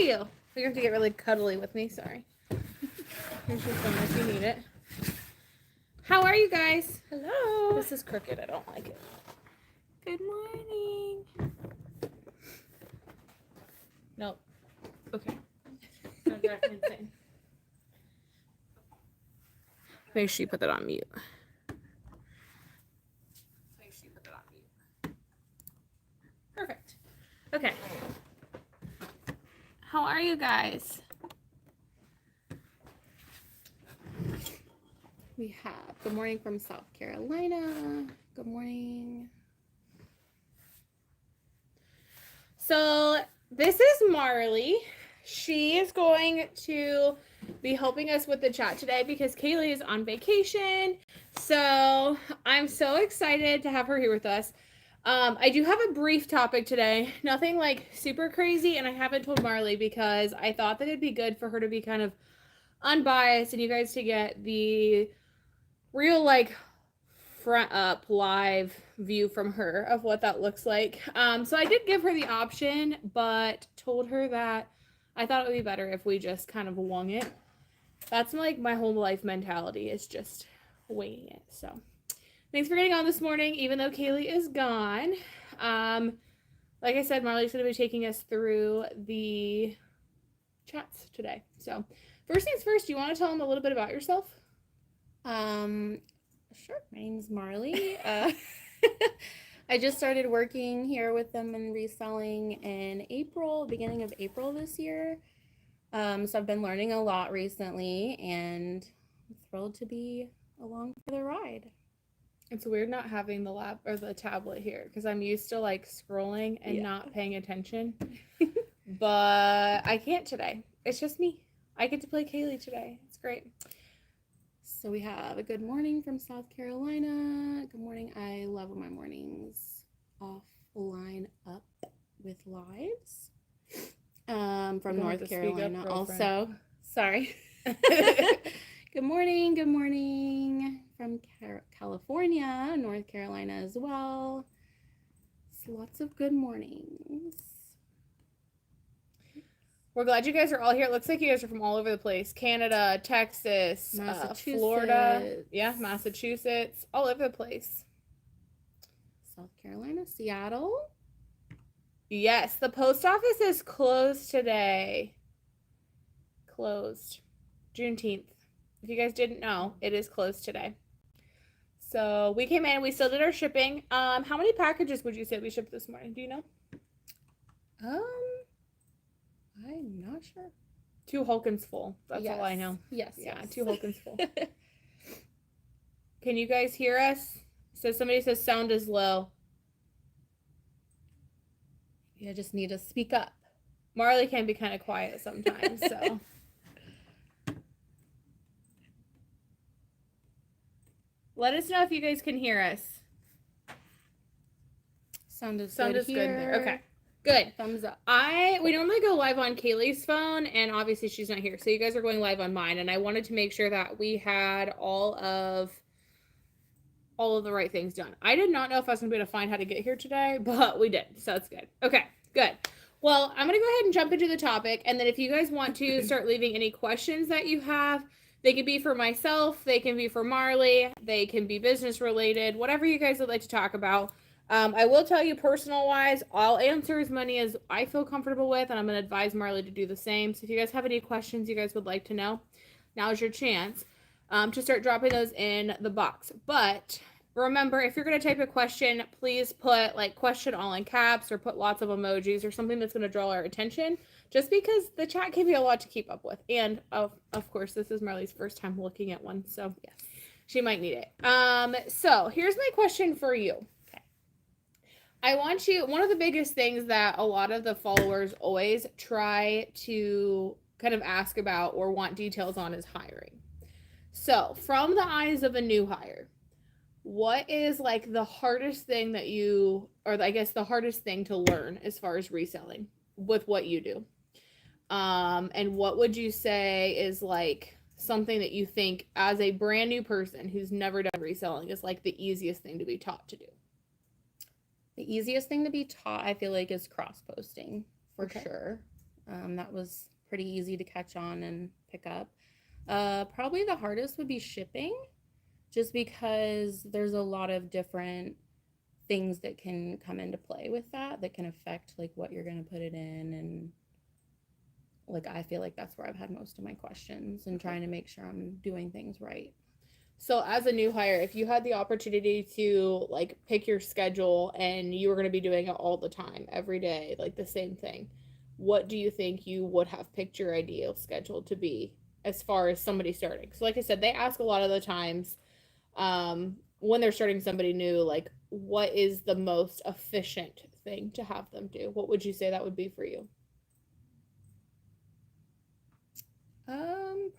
you? You have to get really cuddly with me. Sorry. Here's your phone if you need it. How are you guys? Hello. This is crooked. I don't like it. Good morning. Nope. Okay. Don't drive me insane. Make sure you put that on mute. Make sure you put that on mute. Perfect. Okay. How are you guys? We have good morning from South Carolina. Good morning. So this is Marley. She is going to be helping us with the chat today because Cayley is on vacation. So I'm so excited to have her here with us. I do have a brief topic today, nothing like super crazy, and I haven't told Marley because I thought that it'd be good for her to be kind of unbiased and you guys to get the real like front up live view from her of what that looks like. So I did give her the option, but told her that I thought it would be better if we just kind of wung it. That's like my whole life mentality, is just winging it. So thanks for getting on this morning, even though Cayley is gone. Like I said, Marley's going to be taking us through the chats today. So first things first, do you want to tell them a little bit about yourself? Sure. My name's Marley. I just started working here with them in reselling in April, beginning of April this year. So I've been learning a lot recently, and I'm thrilled to be along for the ride. It's weird not having the lap or the tablet here because I'm used to like scrolling and not paying attention. But I can't today. It's just me. I get to play Cayley today. It's great. So we have a good morning from South Carolina. Good morning. I love when my mornings line up with lives. From North Carolina also. Sorry. Good morning. Good morning from California, North Carolina as well. It's lots of good mornings. We're glad you guys are all here. It looks like you guys are from all over the place. Canada, Texas, Florida. Yeah, Massachusetts. All over the place. South Carolina, Seattle. Yes, the post office is closed today. Closed. Juneteenth. If you guys didn't know, it is closed today. So we came in, we still did our shipping. How many packages would you say we shipped this morning? Do you know? I'm not sure. 2 Hulkins full. That's all I know. Yes. Yeah, 2 Hulkins full. Can you guys hear us? So somebody says sound is low. You just need to speak up. Marley can be kind of quiet sometimes, so. Let us know if you guys can hear us. Sound is good here. There. Okay. Good. Thumbs up. We normally go live on Cayley's phone, and obviously she's not here, so you guys are going live on mine, and I wanted to make sure that we had all of the right things done. I did not know if I was going to be able to find how to get here today, but we did, so it's good. Okay, good. Well, I'm going to go ahead and jump into the topic, and then if you guys want to start leaving any questions that you have, they can be for myself, they can be for Marley, they can be business related, whatever you guys would like to talk about. I will tell you personal-wise, I'll answer as many as I feel comfortable with, and I'm going to advise Marley to do the same. So if you guys have any questions you guys would like to know, now's your chance to start dropping those in the box. But remember, if you're going to type a question, please put like question all in caps or put lots of emojis or something that's going to draw our attention, just because the chat can be a lot to keep up with. And of course, this is Marley's first time looking at one, so yes, she might need it. So here's my question for you. One of the biggest things that a lot of the followers always try to kind of ask about or want details on is hiring. So from the eyes of a new hire, what is like the hardest thing that the hardest thing to learn as far as reselling with what you do? And what would you say is like something that you think as a brand new person who's never done reselling is like the easiest thing to be taught to do? The easiest thing to be taught, I feel like, is cross-posting, for sure. That was pretty easy to catch on and pick up. Probably the hardest would be shipping, just because there's a lot of different things that can come into play with that can affect like what you're going to put it in. And like I feel like that's where I've had most of my questions and trying to make sure I'm doing things right. So as a new hire, if you had the opportunity to like pick your schedule and you were going to be doing it all the time, every day, like the same thing, what do you think you would have picked your ideal schedule to be as far as somebody starting? So like I said, they ask a lot of the times when they're starting somebody new, like what is the most efficient thing to have them do? What would you say that would be for you?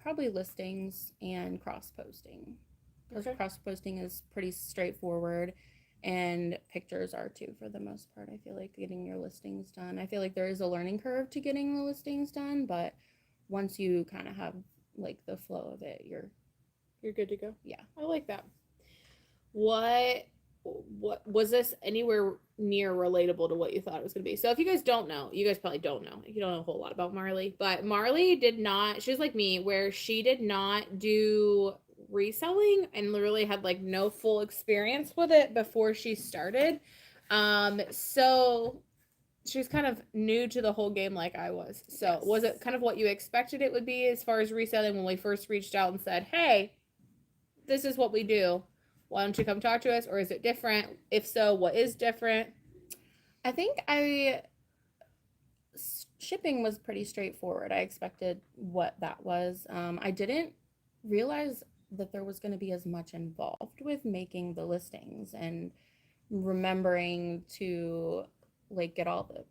Probably listings and cross posting. Because Okay. cross posting is pretty straightforward, and pictures are too for the most part. I feel like getting your listings done. I feel like there is a learning curve to getting the listings done, but once you kind of have like the flow of it, You're good to go. yeah. I like that. What was this anywhere near relatable to what you thought it was going to be? So if you guys don't know, you guys probably don't know. You don't know a whole lot about Marley, but Marley did not, she was like me where she did not do reselling and literally had like no full experience with it before she started. So she was kind of new to the whole game like I was. So Yes. was it kind of what you expected it would be as far as reselling when we first reached out and said, "Hey, this is what we do. Why don't you come talk to us?" Or is it different? If so, what is different? I think shipping was pretty straightforward. I expected what that was. I didn't realize that there was going to be as much involved with making the listings and remembering to like get all the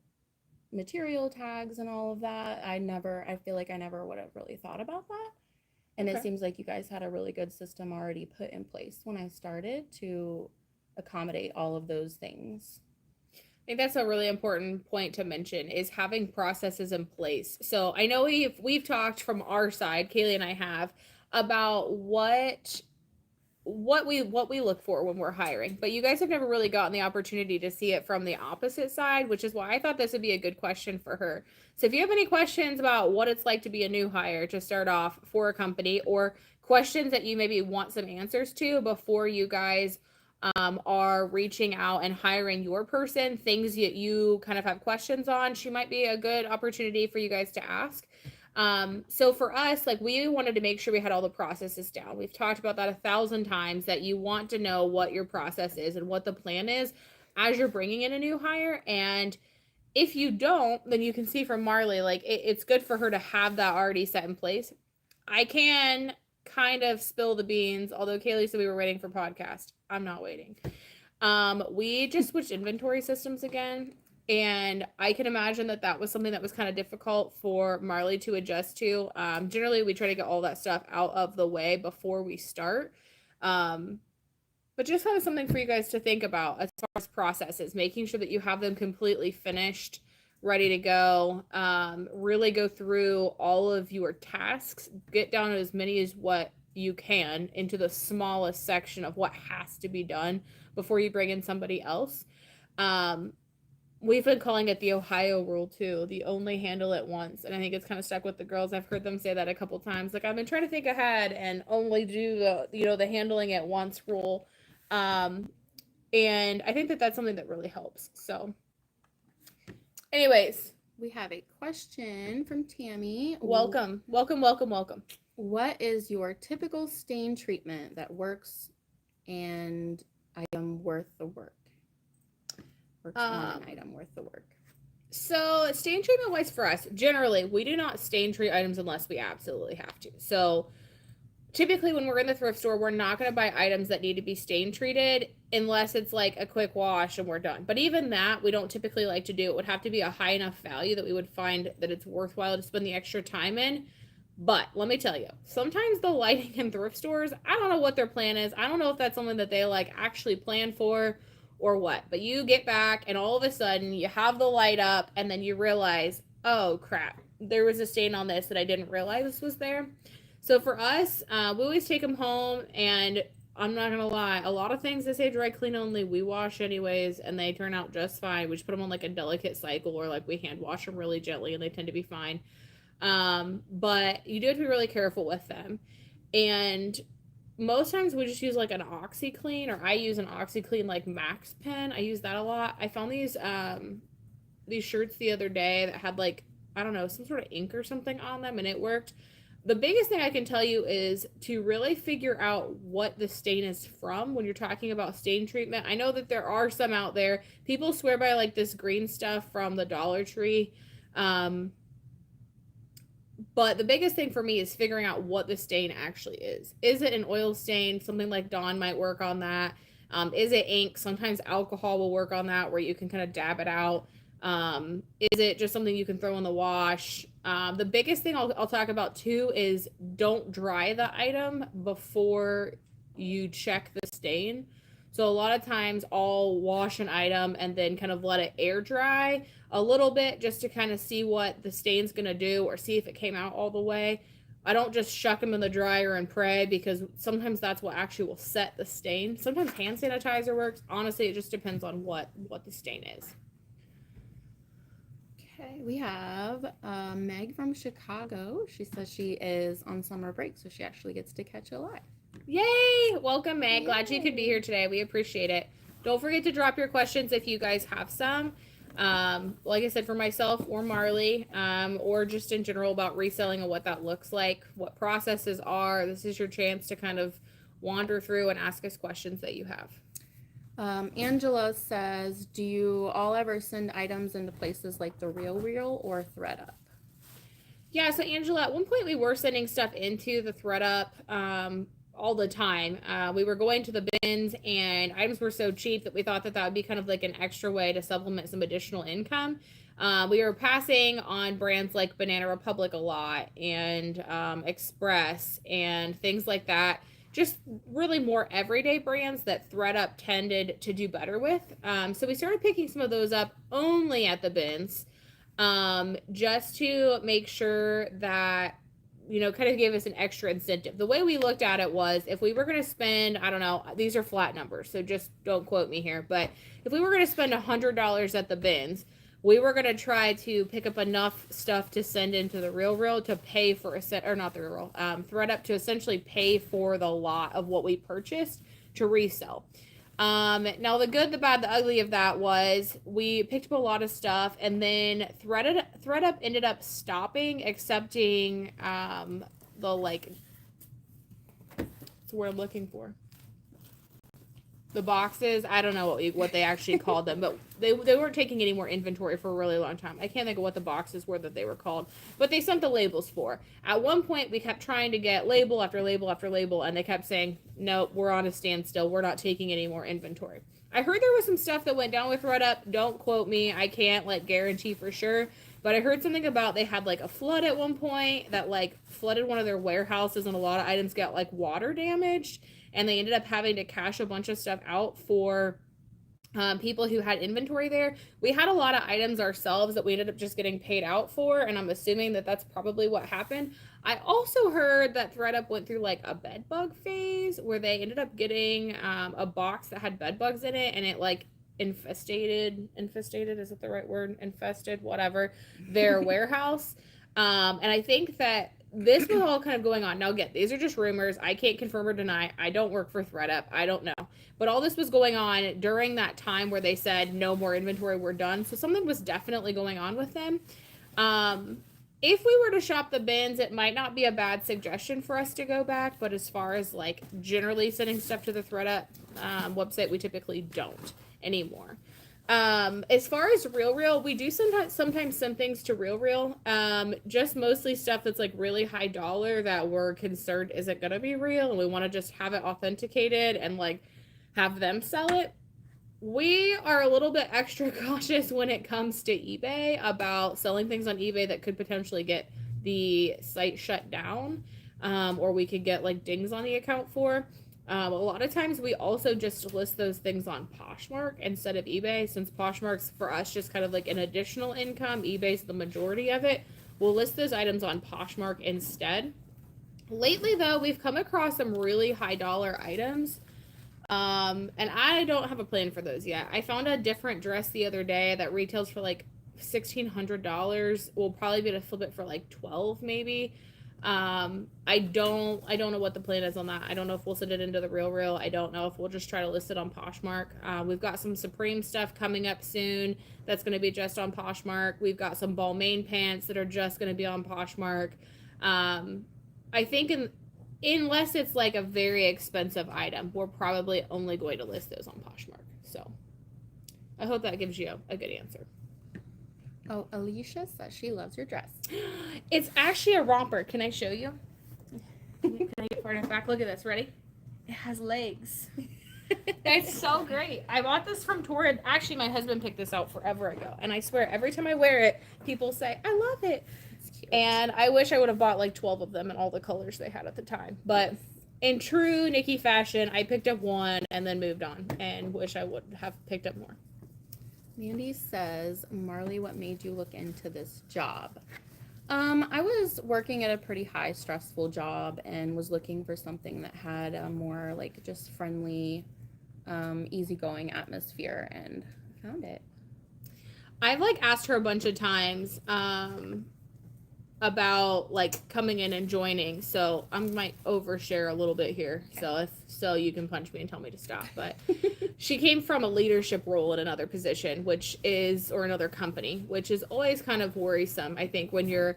material tags and all of that. I feel like I never would have really thought about that. And Okay. it seems like you guys had a really good system already put in place when I started to accommodate all of those things. I think that's a really important point to mention is having processes in place. So I know we've talked from our side, Cayley and I have, about what we look for when we're hiring, but you guys have never really gotten the opportunity to see it from the opposite side, which is why I thought this would be a good question for her. So if you have any questions about what it's like to be a new hire to start off for a company, or questions that you maybe want some answers to before you guys are reaching out and hiring your person, things that you kind of have questions on, she might be a good opportunity for you guys to ask. So for us, like we wanted to make sure we had all the processes down. We've talked about that 1,000 times that you want to know what your process is and what the plan is as you're bringing in a new hire. And if you don't, then you can see from Marley, like it's good for her to have that already set in place. I can kind of spill the beans, although Cayley said we were waiting for podcast. I'm not waiting. We just switched inventory systems again, and I can imagine that that was something that was kind of difficult for Marley to adjust to. Generally, we try to get all that stuff out of the way before we start. But just kind of something for you guys to think about as far as processes, making sure that you have them completely finished, ready to go. Really go through all of your tasks, get down to as many as what you can into the smallest section of what has to be done before you bring in somebody else. We've been calling it the Ohio rule too, the only handle it once. And I think it's kind of stuck with the girls. I've heard them say that a couple times. Like I've been trying to think ahead and only do the handling it once rule. And I think that that's something that really helps. So anyways, We have a question from Tammy. welcome. What is your typical stain treatment that works and item worth the work? Works on an item worth the work. So stain treatment wise for us, generally, we do not stain treat items unless we absolutely have to. So typically when we're in the thrift store, we're not going to buy items that need to be stain treated unless it's like a quick wash and we're done. But even that, we don't typically like to do. It would have to be a high enough value that we would find that it's worthwhile to spend the extra time in. But let me tell you, sometimes the lighting in thrift stores, I don't know what their plan is. I don't know if that's something that they like actually plan for or what. But you get back and all of a sudden you have the light up and then you realize, oh crap, there was a stain on this that I didn't realize was there. So for us, we always take them home and I'm not gonna lie, a lot of things that say dry clean only, we wash anyways, and they turn out just fine. We just put them on like a delicate cycle, or like we hand wash them really gently, and they tend to be fine. But you do have to be really careful with them. And most times we just use like an OxyClean, or I use an OxyClean like Max Pen. I use that a lot. I found these shirts the other day that had like, I don't know, some sort of ink or something on them, and it worked. The biggest thing I can tell you is to really figure out what the stain is from when you're talking about stain treatment. I know that there are some out there. People swear by like this green stuff from the Dollar Tree. But the biggest thing for me is figuring out what the stain actually is. Is it an oil stain? Something like Dawn might work on that. Is it ink? Sometimes alcohol will work on that, where you can kind of dab it out. Is it just something you can throw in the wash? The biggest thing I'll talk about too is don't dry the item before you check the stain. So a lot of times I'll wash an item and then kind of let it air dry a little bit just to kind of see what the stain's going to do, or see if it came out all the way. I don't just shuck them in the dryer and pray, because sometimes that's what actually will set the stain. Sometimes hand sanitizer works. Honestly, it just depends on what the stain is. Okay, we have Meg from Chicago. She says she is on summer break, so she actually gets to catch a live. Yay! Welcome, Meg. Glad you could be here today. We appreciate it. Don't forget to drop your questions if you guys have some. Like I said, for myself or Marley, or just in general about reselling and what that looks like, what processes are. This is your chance to kind of wander through and ask us questions that you have. Angela says, do you all ever send items into places like the RealReal or ThredUp? Yeah, so Angela, at one point we were sending stuff into the ThredUp all the time. We were going to the bins, and items were so cheap that we thought that would be kind of like an extra way to supplement some additional income. We were passing on brands like Banana Republic a lot, and Express and things like that. Just really more everyday brands that ThredUp tended to do better with. So we started picking some of those up only at the bins, just to make sure that, you know, kind of gave us an extra incentive. The way we looked at it was, if we were going to spend, I don't know, these are flat numbers, so just don't quote me here, but if we were going to spend $100 at the bins, we were going to try to pick up enough stuff to send into the RealReal to pay for not the RealReal, ThredUp, to essentially pay for the lot of what we purchased to resell. Now the good, the bad, the ugly of that was we picked up a lot of stuff, and then ThredUp ended up stopping accepting the, like, what's the word I'm looking for? The boxes. I don't know what they actually called them, but they weren't taking any more inventory for a really long time. I can't think of what the boxes were that they were called, but they sent the labels for. At one point, we kept trying to get label after label after label, and they kept saying, nope, we're on a standstill. We're not taking any more inventory. I heard there was some stuff that went down with ThredUp. Don't quote me. I can't, like, guarantee for sure, but I heard something about they had, like, a flood at one point that, like, flooded one of their warehouses, and a lot of items got, like, water damaged. And they ended up having to cash a bunch of stuff out for people who had inventory there. We had a lot of items ourselves that we ended up just getting paid out for, and I'm assuming that that's probably what happened. I also heard that ThredUp went through like a bed bug phase where they ended up getting a box that had bed bugs in it, and it like infested, is that the right word? Infested, whatever, their warehouse. And I think that this was all kind of going on. Now, again, these are just rumors. I can't confirm or deny. I don't work for ThredUp. I don't know. But all this was going on during that time where they said no more inventory, we're done. So something was definitely going on with them. If we were to shop the bins, it might not be a bad suggestion for us to go back. But as far as like generally sending stuff to the ThredUp website, we typically don't anymore. As far as RealReal, we do sometimes send things to RealReal, just mostly stuff that's like really high dollar that we're concerned isn't gonna be real, and we want to just have it authenticated and like have them sell it. We are a little bit extra cautious when it comes to eBay about selling things on eBay that could potentially get the site shut down, or we could get like dings on the account for. A lot of times we also just list those things on Poshmark instead of eBay, since Poshmark's for us just kind of like an additional income. eBay's the majority of it. We'll list those items on Poshmark instead. Lately, though, we've come across some really high dollar items. And I don't have a plan for those yet. I found a different dress the other day that retails for like $1,600. We'll probably be able to flip it for like 12 maybe. I don't know what the plan is on that. I don't know if we'll send it into the real. I don't know if we'll just try to list it on Poshmark. We've got some Supreme stuff coming up soon that's going to be just on Poshmark. We've got some Balmain pants that are just going to be on Poshmark. I think unless it's like a very expensive item, we're probably only going to list those on Poshmark. So I hope that gives you a good answer. Oh, Alicia says she loves your dress. It's actually a romper. Can I show you? Can I get far enough back? Look at this. Ready? It has legs. It's so great. I bought this from Torrid. Actually, my husband picked this out forever ago. And I swear, every time I wear it, people say, I love it. It's cute. And I wish I would have bought like 12 of them in all the colors they had at the time. But in true Nikki fashion, I picked up one and then moved on. And wish I would have picked up more. Mandy says, Marley, what made you look into this job? I was working at a pretty high stressful job and was looking for something that had a more like just friendly, easygoing atmosphere, and I found it. I've like asked her a bunch of times about like coming in and joining, so I might overshare a little bit here. Okay. So you can punch me and tell me to stop. But she came from a leadership role in another position, or another company, which is always kind of worrisome. I think when you're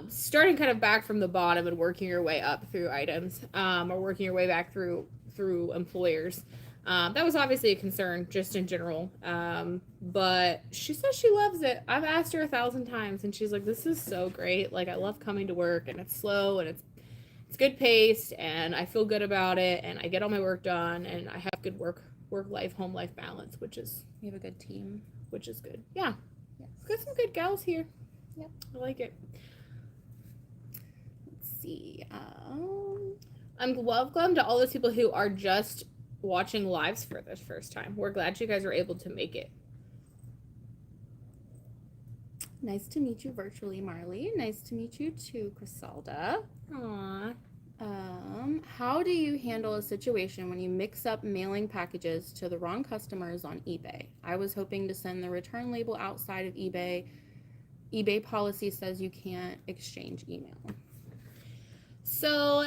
starting kind of back from the bottom and working your way up through items, or working your way back through employers. That was obviously a concern just in general. But she says she loves it. I've asked her 1,000 times and she's like, this is so great. Like, I love coming to work, and it's slow and it's good paced, and I feel good about it, and I get all my work done, and I have good work life, home life balance, we have a good team, which is good. Yeah. Yes. Got some good gals here. Yep. I like it. Let's see. I'm welcome to all those people who are just watching lives for the first time. We're glad you guys are able to make it. Nice to meet you virtually, Marley. Nice to meet you too, Criselda. Aww. How do you handle a situation when you mix up mailing packages to the wrong customers on eBay? I was hoping to send the return label outside of eBay. eBay policy says you can't exchange email. So,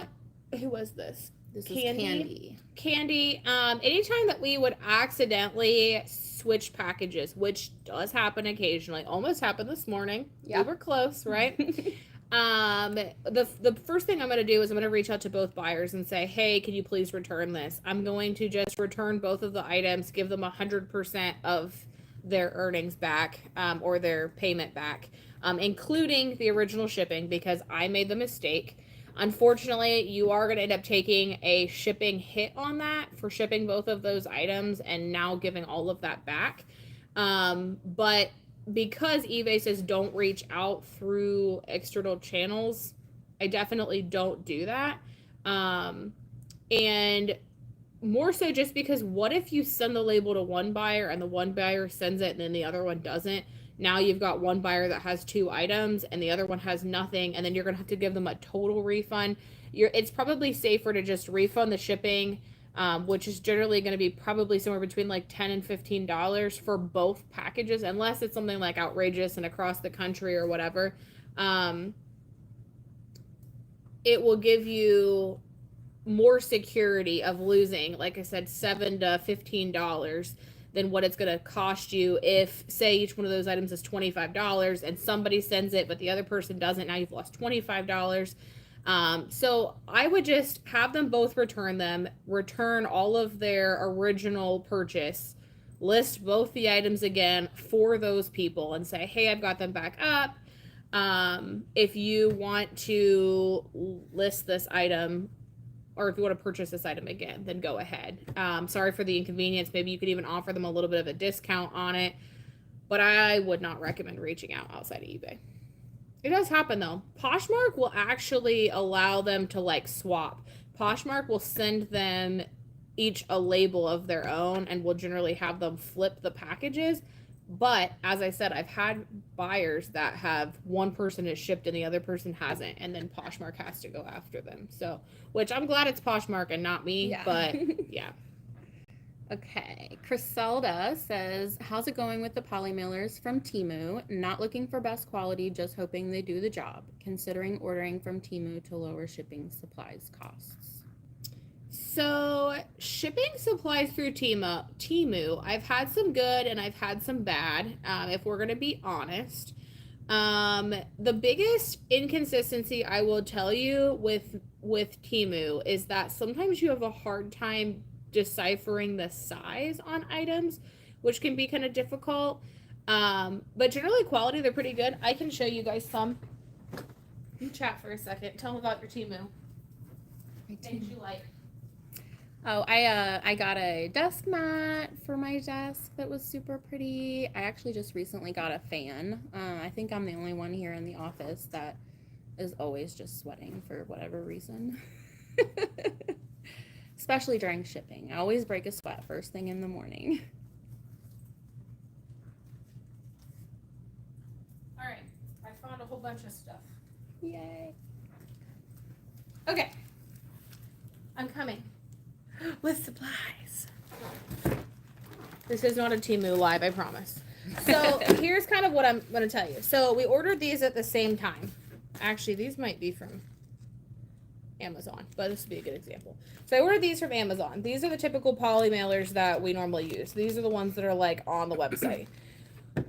who was this? This is Candy. Candy, anytime that we would accidentally switch packages, which does happen occasionally, almost happened this morning. Yeah. We were close, right? The first thing I'm going to do is I'm going to reach out to both buyers and say, hey, can you please return this? I'm going to just return both of the items, give them 100% of their earnings back, or their payment back, including the original shipping, because I made the mistake. Unfortunately, you are going to end up taking a shipping hit on that for shipping both of those items and now giving all of that back. But because eBay says don't reach out through external channels, I definitely don't do that. And more so just because what if you send the label to one buyer and the one buyer sends it and then the other one doesn't? Now you've got one buyer that has 2 items and the other one has nothing, and then you're going to have to give them a total refund. It's probably safer to just refund the shipping, which is generally going to be probably somewhere between like $10 and $15 for both packages, unless it's something like outrageous and across the country or whatever. It will give you more security of losing, like I said, $7 to $15 than what it's going to cost you if, say, each one of those items is $25 and somebody sends it but the other person doesn't. Now you've lost $25. So I would just have them both return all of their original purchase, list both the items again for those people and say, hey, I've got them back up. If you want to list this item, or if you want to purchase this item again, then go ahead. Sorry for the inconvenience. Maybe you could even offer them a little bit of a discount on it, but I would not recommend reaching out outside of eBay. It does happen though. Poshmark will actually allow them to like swap. Poshmark will send them each a label of their own and will generally have them flip the packages, But as I said, I've had buyers that have one person has shipped and the other person hasn't, and then Poshmark has to go after them. So, which I'm glad it's Poshmark and not me, Yeah. but yeah. Okay, Criselda says, how's it going with the poly mailers from Temu? Not looking for best quality, just hoping they do the job. Considering ordering from Temu to lower shipping supplies costs. So shipping supplies through Temu, I've had some good and I've had some bad. If we're gonna be honest, the biggest inconsistency I will tell you with Temu is that sometimes you have a hard time deciphering the size on items, which can be kind of difficult. But generally quality, they're pretty good. I can show you guys some. You chat for a second. Tell them about your Temu. Things you like. Oh, I got a desk mat for my desk that was super pretty. I actually just recently got a fan. I think I'm the only one here in the office that is always just sweating for whatever reason. Especially during shipping. I always break a sweat first thing in the morning. All right, I found a whole bunch of stuff. Yay. Okay, I'm coming with supplies. This is not a Temu live, I promise. So here's kind of what I'm going to tell you. So we ordered these at the same time. Actually, these might be from Amazon, but this would be a good example. So I ordered these from Amazon. These are the typical poly mailers that we normally use. These are the ones that are like on the website.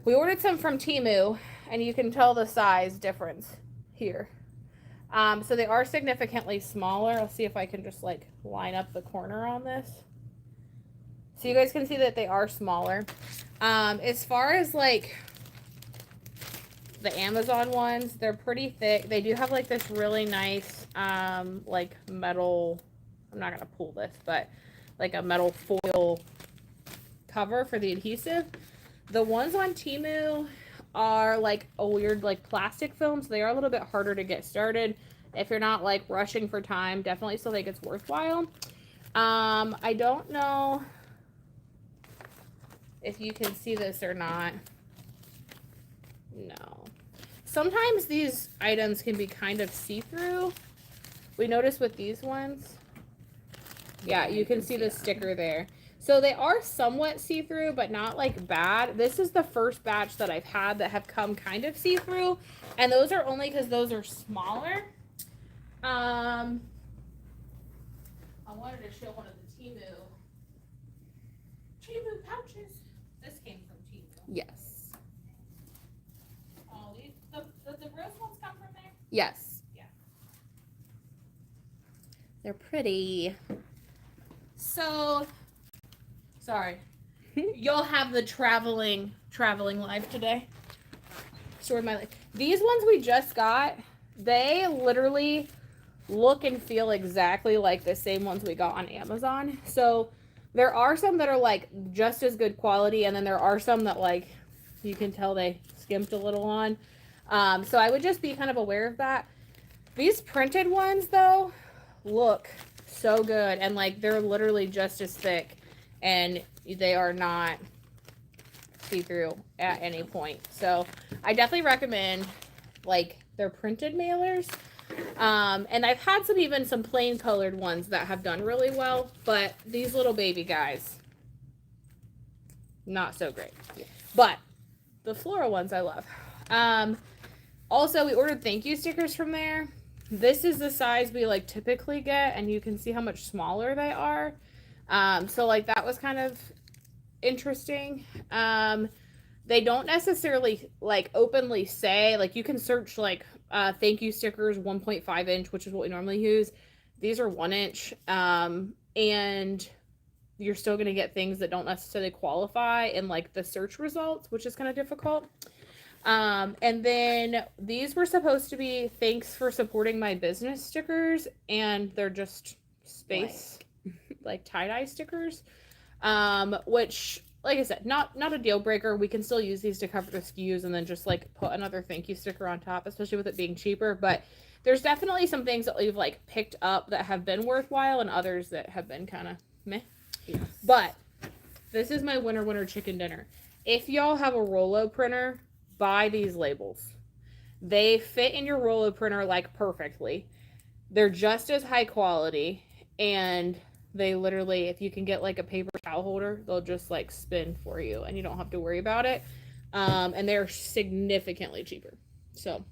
We ordered some from Temu, and you can tell the size difference here. So they are significantly smaller. I'll see if I can just like line up the corner on this. So you guys can see that they are smaller. As far as like the Amazon ones, they're pretty thick. They do have like this really nice like metal, I'm not gonna pull this, but like a metal foil cover for the adhesive. The ones on Temu are like a weird like plastic film, so they are a little bit harder to get started. If you're not like rushing for time, definitely still think it's worthwhile. I don't know if you can see this or not. No. Sometimes these items can be kind of see-through. We noticed with these ones. Yeah, you can see the sticker there. So they are somewhat see-through, but not like bad. This is the first batch that I've had that have come kind of see-through, and those are only because those are smaller. I wanted to show one of the Temu pouches. This came from Temu. Yes. Oh, the rose ones come from there? Yes. Yeah. They're pretty. So, sorry. You'll have the traveling life today. Story of my life. These ones we just got, they literally look and feel exactly like the same ones we got on Amazon. So there are some that are like just as good quality, and then there are some that like you can tell they skimped a little on. So I would just be kind of aware of that. These printed ones though look so good, and like they're literally just as thick, and they are not see-through at any point. So I definitely recommend like their printed mailers. And I've had some plain colored ones that have done really well, but these little baby guys, not so great. But the floral ones I love. Also, we ordered thank you stickers from there. This is the size we like typically get, and you can see how much smaller they are. So like that was kind of interesting. They don't necessarily like openly say, like you can search like thank you stickers 1.5 inch, which is what we normally use. These are 1 inch, and you're still going to get things that don't necessarily qualify in like the search results, which is kind of difficult. And then these were supposed to be thanks for supporting my business stickers, and they're just space like tie-dye stickers, which, like I said, not a deal breaker. We can still use these to cover the SKUs and then just like put another thank you sticker on top, especially with it being cheaper. But there's definitely some things that we've like picked up that have been worthwhile, and others that have been kind of meh. Yes. But this is my winter chicken dinner. if y'all have a Rollo printer, buy these labels. They fit in your Rollo printer like perfectly. They're just as high quality, and they literally, if you can get like a paper towel holder, they'll just like spin for you and you don't have to worry about it. And they're significantly cheaper. So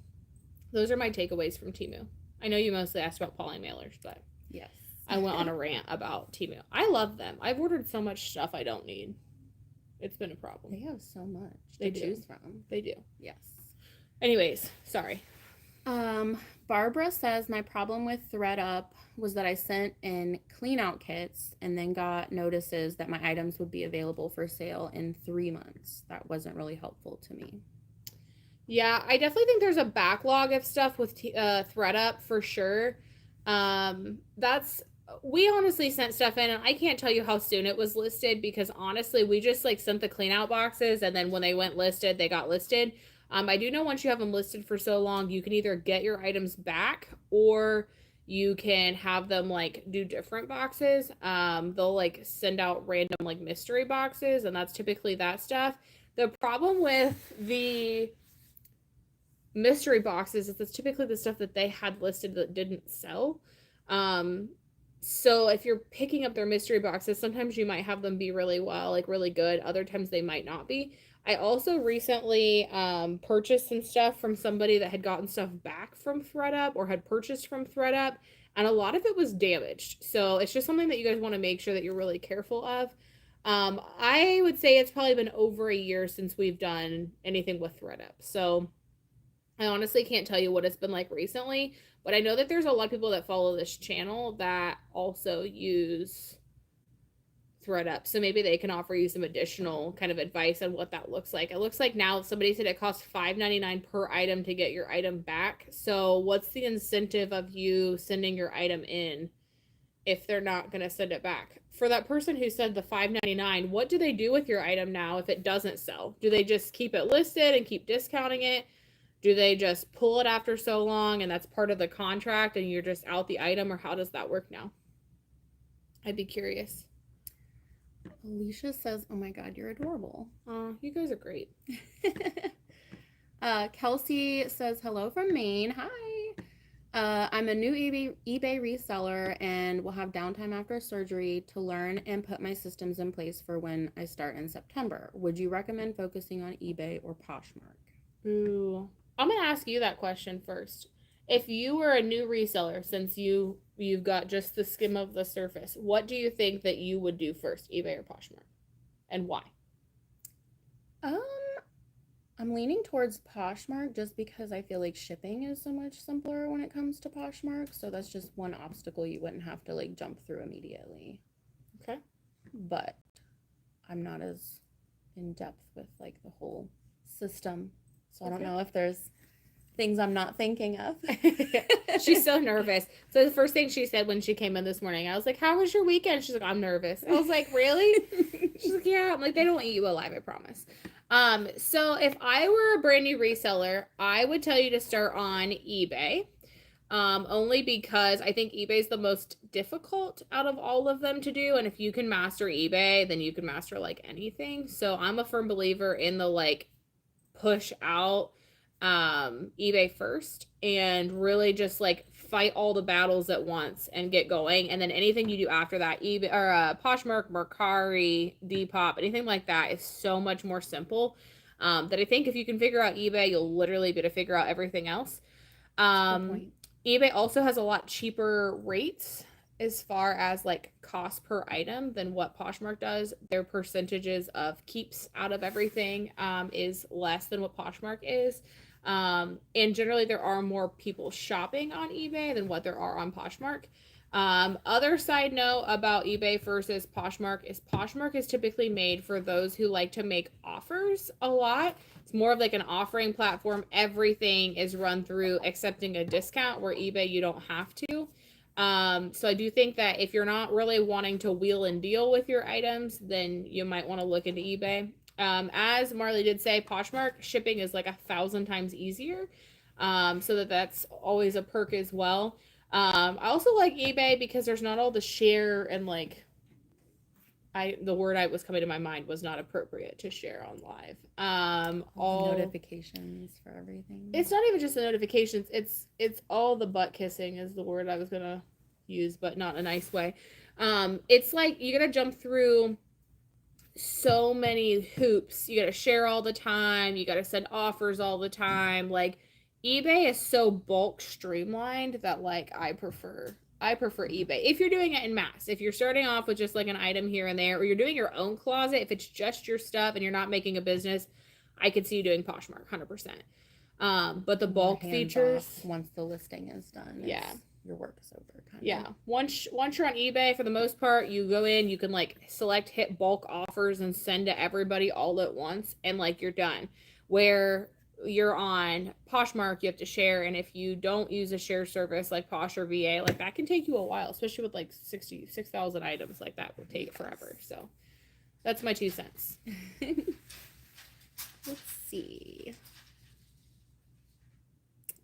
those are my takeaways from Temu. I know you mostly asked about poly mailers, but Yes. I went on a rant about Temu. I love them. I've ordered so much stuff I don't need. It's been a problem. They have so much They to do. choose from. They do. Yes. Anyways, sorry. Barbara says my problem with ThredUp was that I sent in clean out kits and then got notices that my items would be available for sale in 3 months. That wasn't really helpful to me. Yeah, I definitely think there's a backlog of stuff with ThredUp for sure. We honestly sent stuff in, and I can't tell you how soon it was listed because honestly, we just like sent the clean out boxes, and then when they went listed, they got listed. I do know once you have them listed for so long, you can either get your items back or you can have them like do different boxes. They'll like send out random like mystery boxes, and that's typically that stuff. The problem with the mystery boxes is that's typically the stuff that they had listed that didn't sell. So if you're picking up their mystery boxes, sometimes you might have them be really well, like really good. Other times they might not be. I also recently purchased some stuff from somebody that had gotten stuff back from ThredUp or had purchased from ThredUp, and a lot of it was damaged. So it's just something that you guys want to make sure that you're really careful of. I would say it's probably been over a year since we've done anything with ThredUp. So I honestly can't tell you what it's been like recently, but I know that there's a lot of people that follow this channel that also use ThredUp, so maybe they can offer you some additional kind of advice on what that looks like. It looks like now somebody said it costs $5.99 per item to get your item back. So what's the incentive of you sending your item in if they're not going to send it back? For that person who said the $5.99, what do they do with your item now if it doesn't sell? Do they just keep it listed and keep discounting it? Do they just pull it after so long and that's part of the contract and you're just out the item, or how does that work now? I'd be curious. Alicia says, oh my God, you're adorable. You guys are great. Kelsey says, hello from Maine. Hi. I'm a new eBay reseller and will have downtime after surgery to learn and put my systems in place for when I start in September. Would you recommend focusing on eBay or Poshmark? Ooh. I'm going to ask you that question first. If you were a new reseller, since you've got just the skim of the surface, what do you think that you would do first, eBay or Poshmark? And why? I'm leaning towards Poshmark just because I feel like shipping is so much simpler when it comes to Poshmark. So that's just one obstacle you wouldn't have to like jump through immediately. Okay. But I'm not as in depth with like the whole system. So I don't know if there's things I'm not thinking of. She's so nervous. So the first thing she said when she came in this morning, I was like, how was your weekend? She's like, I'm nervous. I was like, really? She's like, yeah. I'm like, they don't eat you alive, I promise. So if I were a brand new reseller, I would tell you to start on eBay. Only because I think eBay is the most difficult out of all of them to do. And if you can master eBay, then you can master like anything. So I'm a firm believer in the like push out eBay first and really just like fight all the battles at once and get going, and then anything you do after that, eBay or Poshmark, Mercari, Depop, anything like that is so much more simple that I think if you can figure out eBay, you'll literally be able to figure out everything else. eBay also has a lot cheaper rates as far as like cost per item than what Poshmark does. Their percentages of keeps out of everything is less than what Poshmark is. And generally there are more people shopping on eBay than what there are on Poshmark. Other side note about eBay versus Poshmark is typically made for those who like to make offers a lot. It's more of like an offering platform. Everything is run through accepting a discount, where eBay you don't have to. So I do think that if you're not really wanting to wheel and deal with your items, then you might want to look into eBay. As Marley did say, Poshmark shipping is like 1,000 times easier. So that's always a perk as well. I also like eBay because there's not all the share and like the word I was coming to my mind was not appropriate to share on live. All the notifications for everything. It's not even just the notifications. It's all the butt kissing is the word I was gonna use, but not in a nice way. It's like you gotta jump through so many hoops. You gotta share all the time. You gotta send offers all the time. Like eBay is so bulk streamlined that like I prefer eBay. If you're doing it in mass, if you're starting off with just like an item here and there, or you're doing your own closet, if it's just your stuff and you're not making a business, I could see you doing Poshmark 100%. But the bulk features once the listing is done, yeah, your work is over. Yeah. Once you're on eBay, for the most part, you go in, you can like select hit bulk offers and send to everybody all at once, and like you're done. Where you're on Poshmark, you have to share, and if you don't use a share service like Posh or VA, like that can take you a while, especially with like 6,000 items. Like that will take forever. So that's my 2 cents. Let's see.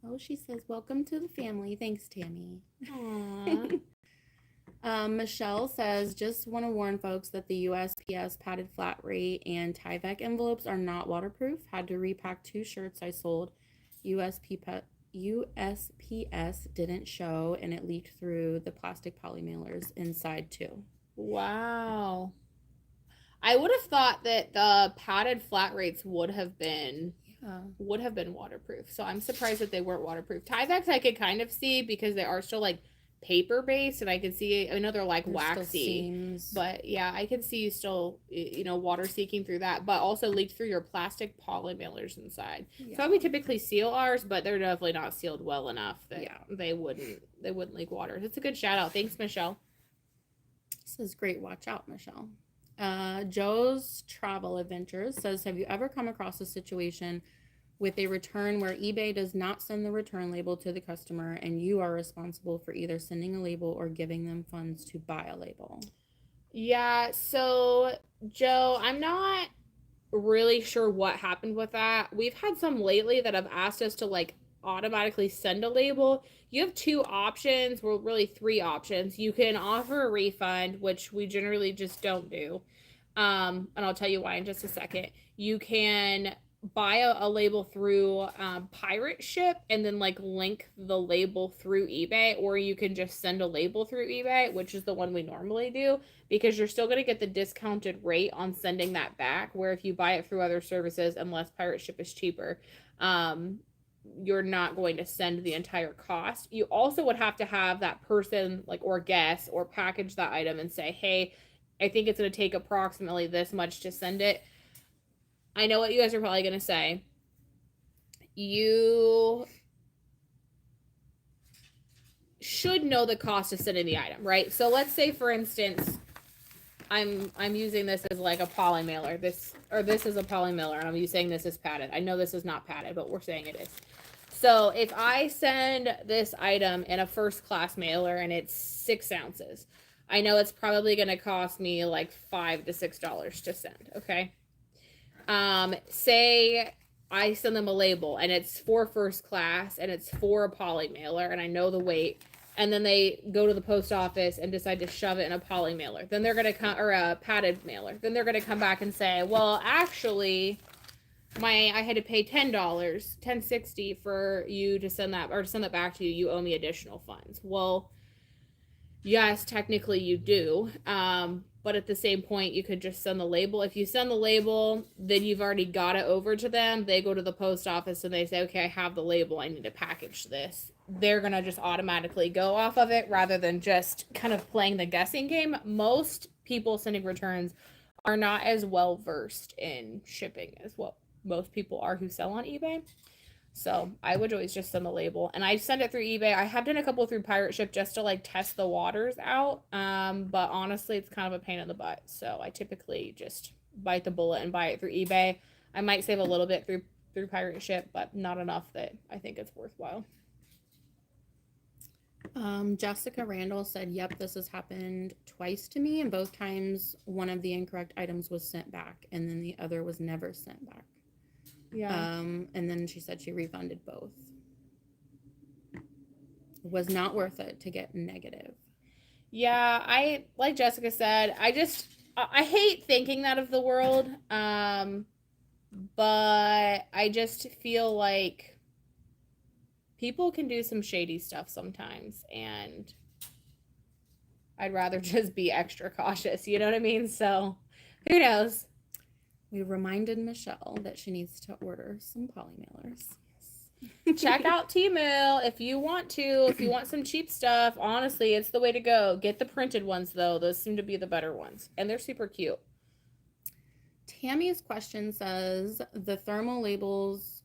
Oh, she says, welcome to the family. Thanks, Tammy. Michelle says, just want to warn folks that the USPS padded flat rate and Tyvek envelopes are not waterproof. Had to repack 2 shirts I sold. USPS didn't show, and it leaked through the plastic poly mailers inside too. Wow. I would have thought that the padded flat rates would have been waterproof. So I'm surprised that they weren't waterproof. Tyvek's I could kind of see because they are still like paper based, and I could see, I know they're like waxy, but yeah, I can see you still, water seeking through that, but also leaked through your plastic poly mailers inside. Yeah. So we typically seal ours, but they're definitely not sealed well enough that they wouldn't leak water. It's a good shout out. Thanks, Michelle. This is great. Watch out, Michelle. Joe's Travel Adventures says, have you ever come across a situation with a return where eBay does not send the return label to the customer and you are responsible for either sending a label or giving them funds to buy a label? Yeah, so Joe, I'm not really sure what happened with that. We've had some lately that have asked us to like automatically send a label. You have 2 options, well really 3 options. You can offer a refund, which we generally just don't do. And I'll tell you why in just a second. You can buy a label through pirate ship and then like link the label through eBay, or you can just send a label through eBay, which is the one we normally do, because you're still going to get the discounted rate on sending that back, where if you buy it through other services, unless pirate ship is cheaper, you're not going to send the entire cost. You also would have to have that person like or guess or package that item and say, hey, I think it's going to take approximately this much to send it. I know what you guys are probably going to say. You should know the cost of sending the item, right? So let's say, for instance, I'm using this as like a poly mailer. This is a poly mailer, and I'm saying this is padded. I know this is not padded, but we're saying it is. So if I send this item in a first class mailer and it's 6 ounces, I know it's probably going to cost me like $5 to $6 to send. Okay. Say I send them a label and it's for first class and it's for a poly mailer and I know the weight, and then they go to the post office and decide to shove it in a poly mailer. Then they're going to come, or a padded mailer. Then they're going to come back and say, well, actually I had to pay $10.60 for you to send that, or to send that back to you. You owe me additional funds. Well, yes, technically you do. But at the same point, you could just send the label. If you send the label, then you've already got it over to them. They go to the post office and they say, okay, I have the label. I need to package this. They're going to just automatically go off of it rather than just kind of playing the guessing game. Most people sending returns are not as well versed in shipping as what most people are who sell on eBay. So I would always just send the label, and I send it through eBay. I have done a couple through pirate ship just to like test the waters out. But honestly, it's kind of a pain in the butt. So I typically just bite the bullet and buy it through eBay. I might save a little bit through pirate ship, but not enough that I think it's worthwhile. Jessica Randall said, yep, this has happened twice to me, and both times one of the incorrect items was sent back and then the other was never sent back. Yeah. And then she said she refunded both. It was not worth it to get negative. Yeah, like Jessica said, I hate thinking that of the world, but I just feel like people can do some shady stuff sometimes, and I'd rather just be extra cautious, you know what I mean? So, who knows? We reminded Michelle that she needs to order some poly mailers. Check out Temu if you want to. If you want some cheap stuff, honestly, it's the way to go. Get the printed ones, though. Those seem to be the better ones, and they're super cute. Tammy's question says, the thermal labels,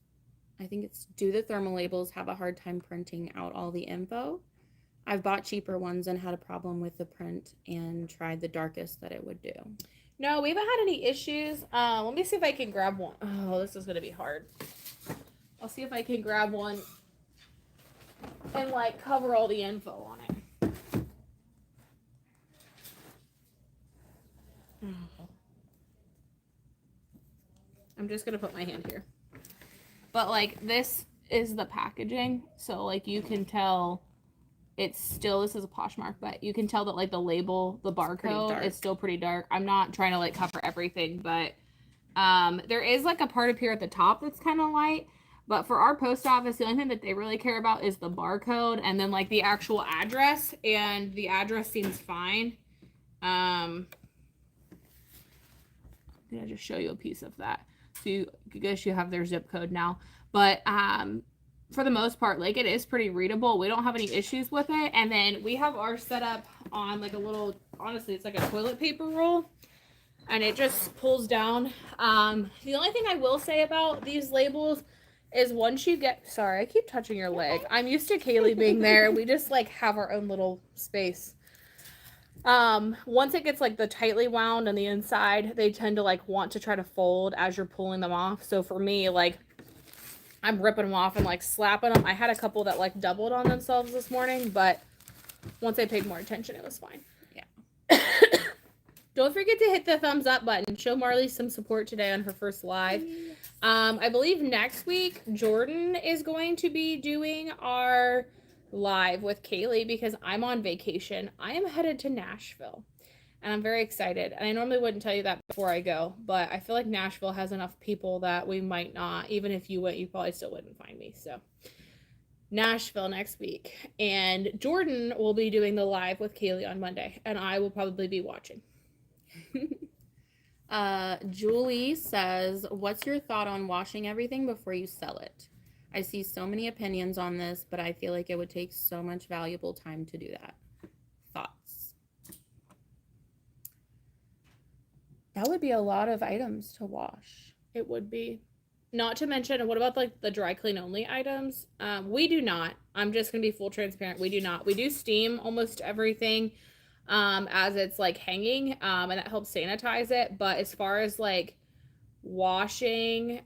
I think it's, do the thermal labels have a hard time printing out all the info? I've bought cheaper ones and had a problem with the print and tried the darkest that it would do. No, we haven't had any issues. Let me see if I can grab one. Oh, this is going to be hard. I'll see if I can grab one and, like, cover all the info on it. I'm just going to put my hand here. But, like, this is the packaging. So, like, you can tell it's still, this is a Poshmark, but you can tell that, like, the label, the barcode is still pretty dark. I'm not trying to, like, cover everything, but there is, like, a part up here at the top that's kind of light. But for our post office, the only thing that they really care about is the barcode and then, like, the actual address. And the address seems fine. I'm going to just show you a piece of that. So you, I guess you have their zip code now. But for the most part, like, it is pretty readable. We don't have any issues with it. And then we have ours set up on, like, a little, honestly, it's like a toilet paper roll. And it just pulls down. The only thing I will say about these labels is once you get, sorry, I keep touching your leg. I'm used to Cayley being there. We just, like, have our own little space. Once it gets, like, the tightly wound on the inside, they tend to, like, want to try to fold as you're pulling them off. So for me, like, I'm ripping them off and, like, slapping them. I had a couple that, like, doubled on themselves this morning, but once I paid more attention, it was fine. Yeah. Don't forget to hit the thumbs up button. Show Marley some support today on her first live. I believe next week, Jordan is going to be doing our live with Cayley because I'm on vacation. I am headed to Nashville, and I'm very excited. And I normally wouldn't tell you that before I go, but I feel like Nashville has enough people that we might not, even if you went, you probably still wouldn't find me. So Nashville next week. And Jordan will be doing the live with Cayley on Monday, and I will probably be watching. Julie says, what's your thought on washing everything before you sell it? I see so many opinions on this, but I feel like it would take so much valuable time to do that. Thoughts? That would be a lot of items to wash. It would be. Not to mention, what about, like, the dry clean only items? We do not. I'm just going to be full transparent. We do not. We do steam almost everything as it's, like, hanging, and that helps sanitize it. But as far as, like, washing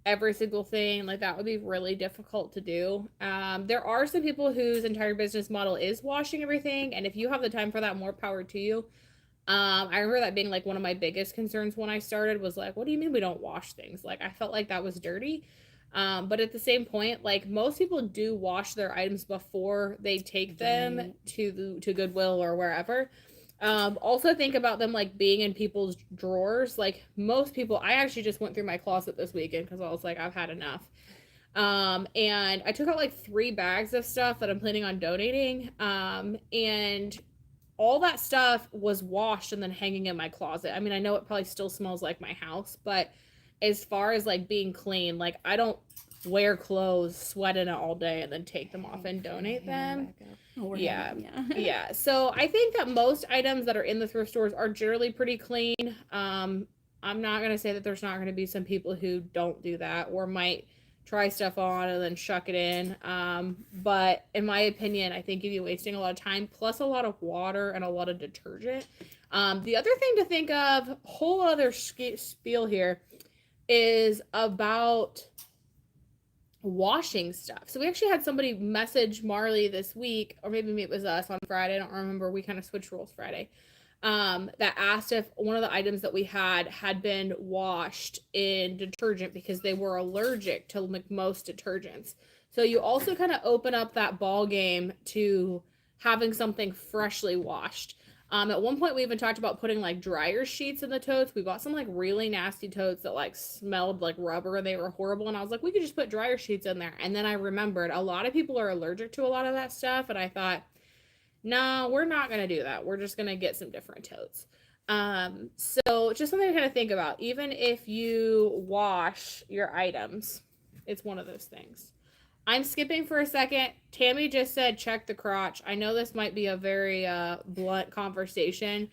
every single thing, like, that would be really difficult to do. There are some people whose entire business model is washing everything, and if you have the time for that, more power to you. I remember that being, like, one of my biggest concerns when I started was, like, what do you mean we don't wash things? Like, I felt like that was dirty. But at the same point, like, most people do wash their items before they take them to Goodwill or wherever. Also think about them, like, being in people's drawers. Like, most people, I actually just went through my closet this weekend because I was like, I've had enough. And I took out, like, 3 bags of stuff that I'm planning on donating. And all that stuff was washed and then hanging in my closet. I mean, I know it probably still smells like my house, but as far as, like, being clean, like, I don't wear clothes, sweat in it all day, and then take them off and donate them. Yeah. So I think that most items that are in the thrift stores are generally pretty clean. I'm not going to say that there's not going to be some people who don't do that or might try stuff on and then shuck it in. But in my opinion, I think you'd be wasting a lot of time, plus a lot of water and a lot of detergent. The other thing to think of, whole other spiel here, is about washing stuff. So we actually had somebody message Marley this week, or maybe it was us on Friday, I don't remember, we kind of switched roles Friday, that asked if one of the items that we had been washed in detergent because they were allergic to, like, most detergents. So you also kind of open up that ball game to having something freshly washed. At one point we even talked about putting like dryer sheets in the totes. We bought some like really nasty totes that like smelled like rubber and they were horrible. And I was like, we could just put dryer sheets in there. And then I remembered a lot of people are allergic to a lot of that stuff. And I thought, no, we're not going to do that. We're just going to get some different totes. So just something to kind of think about. Even if you wash your items, it's one of those things. I'm skipping for a second. Tammy just said check the crotch. I know this might be a very blunt conversation,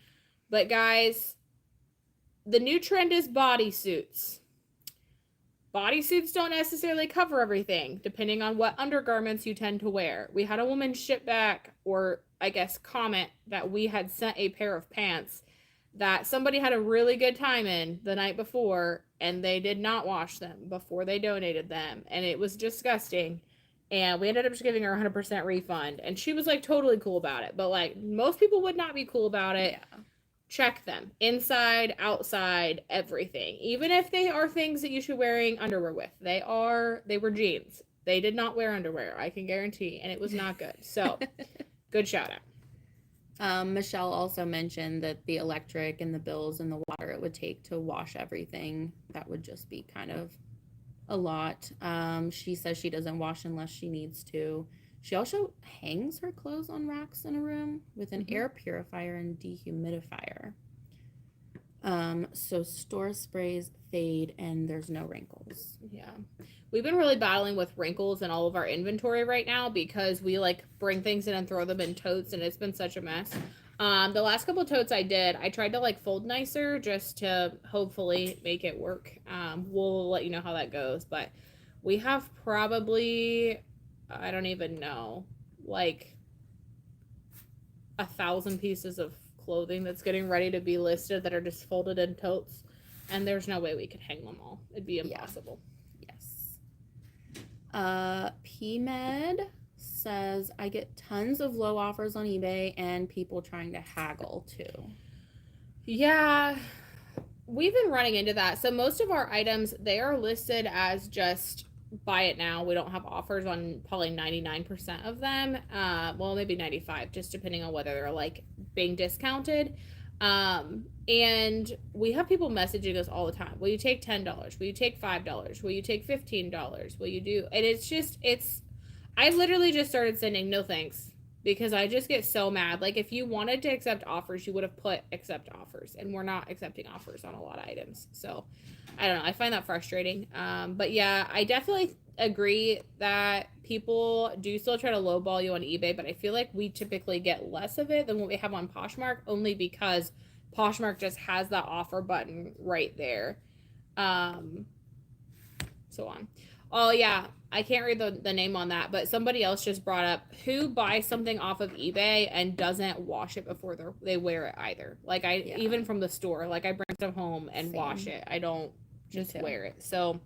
but guys, the new trend is bodysuits. Bodysuits don't necessarily cover everything, depending on what undergarments you tend to wear. We had a woman ship back, or I guess comment, that we had sent a pair of pants that somebody had a really good time in the night before, and they did not wash them before they donated them, and it was disgusting. And we ended up just giving her 100% refund, and she was like totally cool about it. But like most people would not be cool about it. Yeah. Check them inside, outside, everything. Even if they are things that you should be wearing underwear with. They were jeans. They did not wear underwear, I can guarantee, and it was not good. So good shout out. Michelle also mentioned that the electric and the bills and the water it would take to wash everything, that would just be kind of a lot. She says she doesn't wash unless she needs to. She also hangs her clothes on racks in a room with an air purifier and dehumidifier. So store sprays fade and there's no wrinkles. Yeah. We've been really battling with wrinkles in all of our inventory right now because we like bring things in and throw them in totes, and it's been such a mess. The last couple of totes I tried to like fold nicer just to hopefully make it work. We'll let you know how that goes, but we have probably, I don't even know, like 1,000 pieces of clothing that's getting ready to be listed that are just folded in totes, and there's no way we could hang them all. It'd be impossible. Yes. PMed says, I get tons of low offers on eBay and people trying to haggle too. Yeah, we've been running into that. So most of our items, they are listed as just buy it now. We don't have offers on probably 99% of them. Well, maybe 95, just depending on whether they're like being discounted. And we have people messaging us all the time. Will you take $10? Will you take $5? Will you take $15? Will you do? And I literally just started sending no thanks because I just get so mad. Like if you wanted to accept offers, you would have put accept offers, and we're not accepting offers on a lot of items. So I don't know. I find that frustrating. But yeah, I definitely agree that people do still try to lowball you on eBay, but I feel like we typically get less of it than what we have on Poshmark, only because Poshmark just has that offer button right there. So on. Oh yeah, I can't read the name on that, but somebody else just brought up who buys something off of eBay and doesn't wash it before they wear it either. Like even from the store, like I bring stuff home and wash it. I don't just wear it. So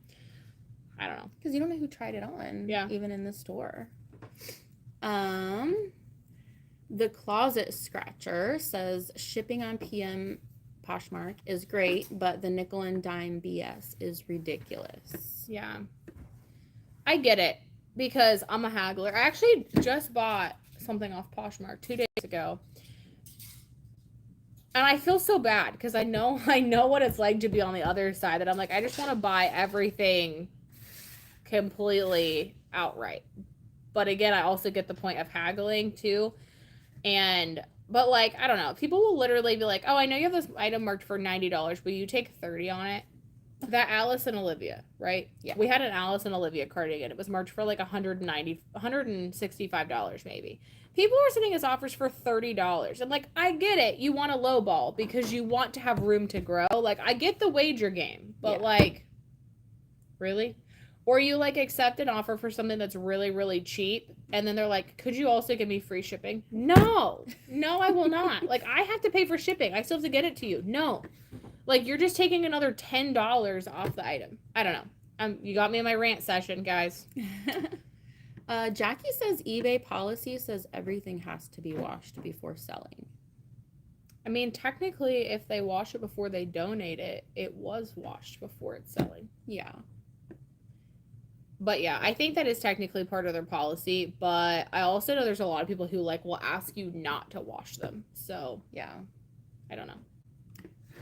I don't know. Because you don't know who tried it on. Yeah. Even in the store. The Closet Scratcher says shipping on PM Poshmark is great, but the nickel and dime BS is ridiculous. Yeah. I get it because I'm a haggler. I actually just bought something off Poshmark 2 days ago. And I feel so bad because I know what it's like to be on the other side, that I'm like, I just want to buy everything completely outright. But again, I also get the point of haggling too. But like, I don't know. People will literally be like, oh, I know you have this item marked for $90. Will you take $30 on it? That Alice and Olivia, right? Yeah. We had an Alice and Olivia cardigan. It was marked for like $165 maybe. People are sending us offers for $30. I'm like, I get it. You want a low ball because you want to have room to grow. Like, I get the wager game, but like, really? Or you like accept an offer for something that's really, really cheap, and then they're like, could you also give me free shipping? No, I will not. Like, I have to pay for shipping. I still have to get it to you. No. Like, you're just taking another $10 off the item. I don't know. You got me in my rant session, guys. Jackie says eBay policy says everything has to be washed before selling. I mean, technically, if they wash it before they donate it, it was washed before it's selling. Yeah. But yeah, I think that is technically part of their policy, but I also know there's a lot of people who like will ask you not to wash them. So Yeah. I don't know.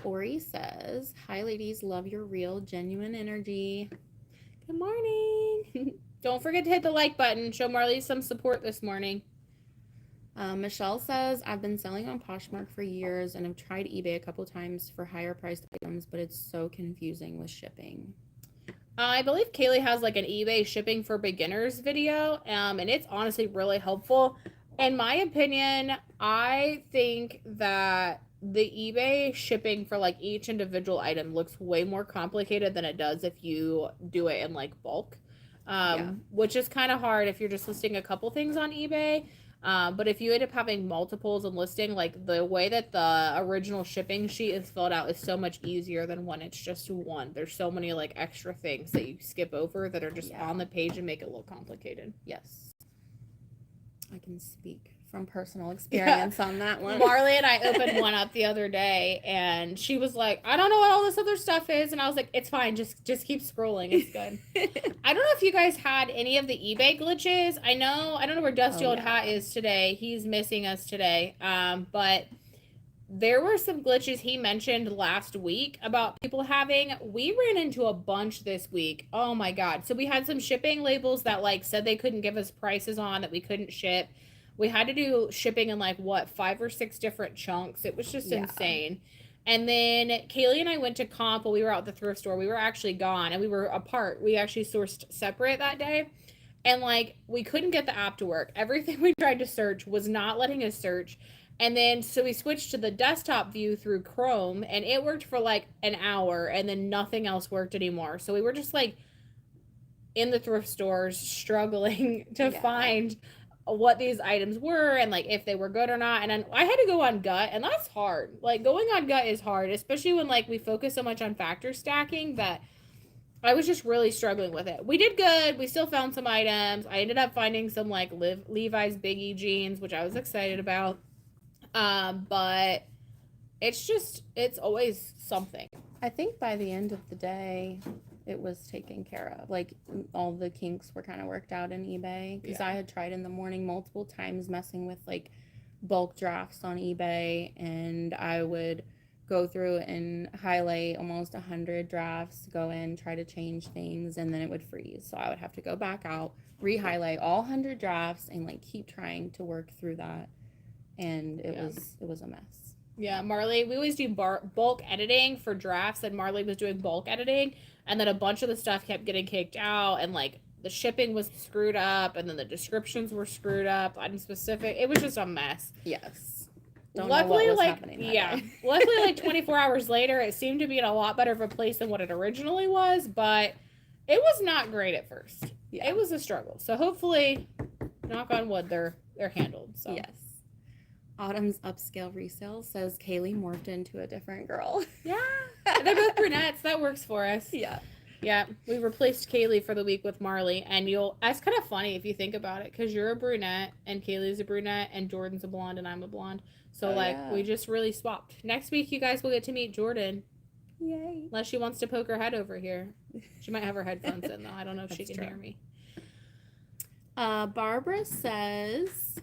Ori says, "Hi ladies, love your real genuine energy." Good morning. Don't forget to hit the like button. Show Marley some support this morning. Michelle says, "I've been selling on Poshmark for years and have tried eBay a couple times for higher priced items, but it's so confusing with shipping." I believe Cayley has like an eBay shipping for beginners video, and it's honestly really helpful. In my opinion, I think that the eBay shipping for like each individual item looks way more complicated than it does if you do it in like bulk, Yeah. which is kind of hard if you're just listing a couple things on eBay. But if you end up having multiples and listing, like the way that the original shipping sheet is filled out is so much easier than when it's just one. There's so many like extra things that you skip over that are just on the page and make it look complicated. Yes. I can speak from personal experience on that one. Marley and I opened one up the other day and she was like, I don't know what all this other stuff is. And I was like, it's fine. Just keep scrolling. It's good. I don't know if you guys had any of the eBay glitches. I don't know where Dusty Old Hat is today. He's missing us today. But there were some glitches he mentioned last week about people having. We ran into a bunch this week. Oh my God. So we had some shipping labels that like said they couldn't give us prices on, that we couldn't ship. We had to do shipping in like 5 or 6 different chunks. It was just insane. And then Cayley and I went to comp while we were out at the thrift store. We were actually gone and we were apart. We actually sourced separate that day. And like we couldn't get the app to work. Everything we tried to search was not letting us search. And then so we switched to the desktop view through Chrome and it worked for like an hour and then nothing else worked anymore. So we were just like in the thrift stores struggling to find what these items were and like if they were good or not. And then I had to go on gut, and that's hard. Like going on gut is hard, especially when like we focus so much on factor stacking that I was just really struggling with it. We did good. We still found some items. I ended up finding some like Levi's Biggie jeans, which I was excited about. But it's always something. I think by the end of the day, it was taken care of. Like all the kinks were kind of worked out in eBay because I had tried in the morning multiple times messing with like bulk drafts on eBay, and I would go through and highlight almost 100 drafts, go in, try to change things, and then it would freeze. So I would have to go back out, re-highlight all 100 drafts, and like keep trying to work through that. And it was a mess. Yeah, Marley, we always do bulk editing for drafts, and Marley was doing bulk editing, and then a bunch of the stuff kept getting kicked out, and like the shipping was screwed up, and then the descriptions were screwed up, item specific. It was just a mess. Yes. Luckily, luckily, like 24 hours later, it seemed to be in a lot better of a place than what it originally was, but it was not great at first. Yeah. It was a struggle. So hopefully, knock on wood, they're handled. So. Yes. Autumn's Upscale Resale says Cayley morphed into a different girl. Yeah. They're both brunettes. That works for us. Yeah. Yeah. We replaced Cayley for the week with Marley. And that's kind of funny if you think about it, because you're a brunette and Cayley's a brunette and Jordan's a blonde and I'm a blonde. So we just really swapped. Next week, you guys will get to meet Jordan. Yay. Unless she wants to poke her head over here. She might have her headphones in, though. I don't know if she can hear me. Barbara says,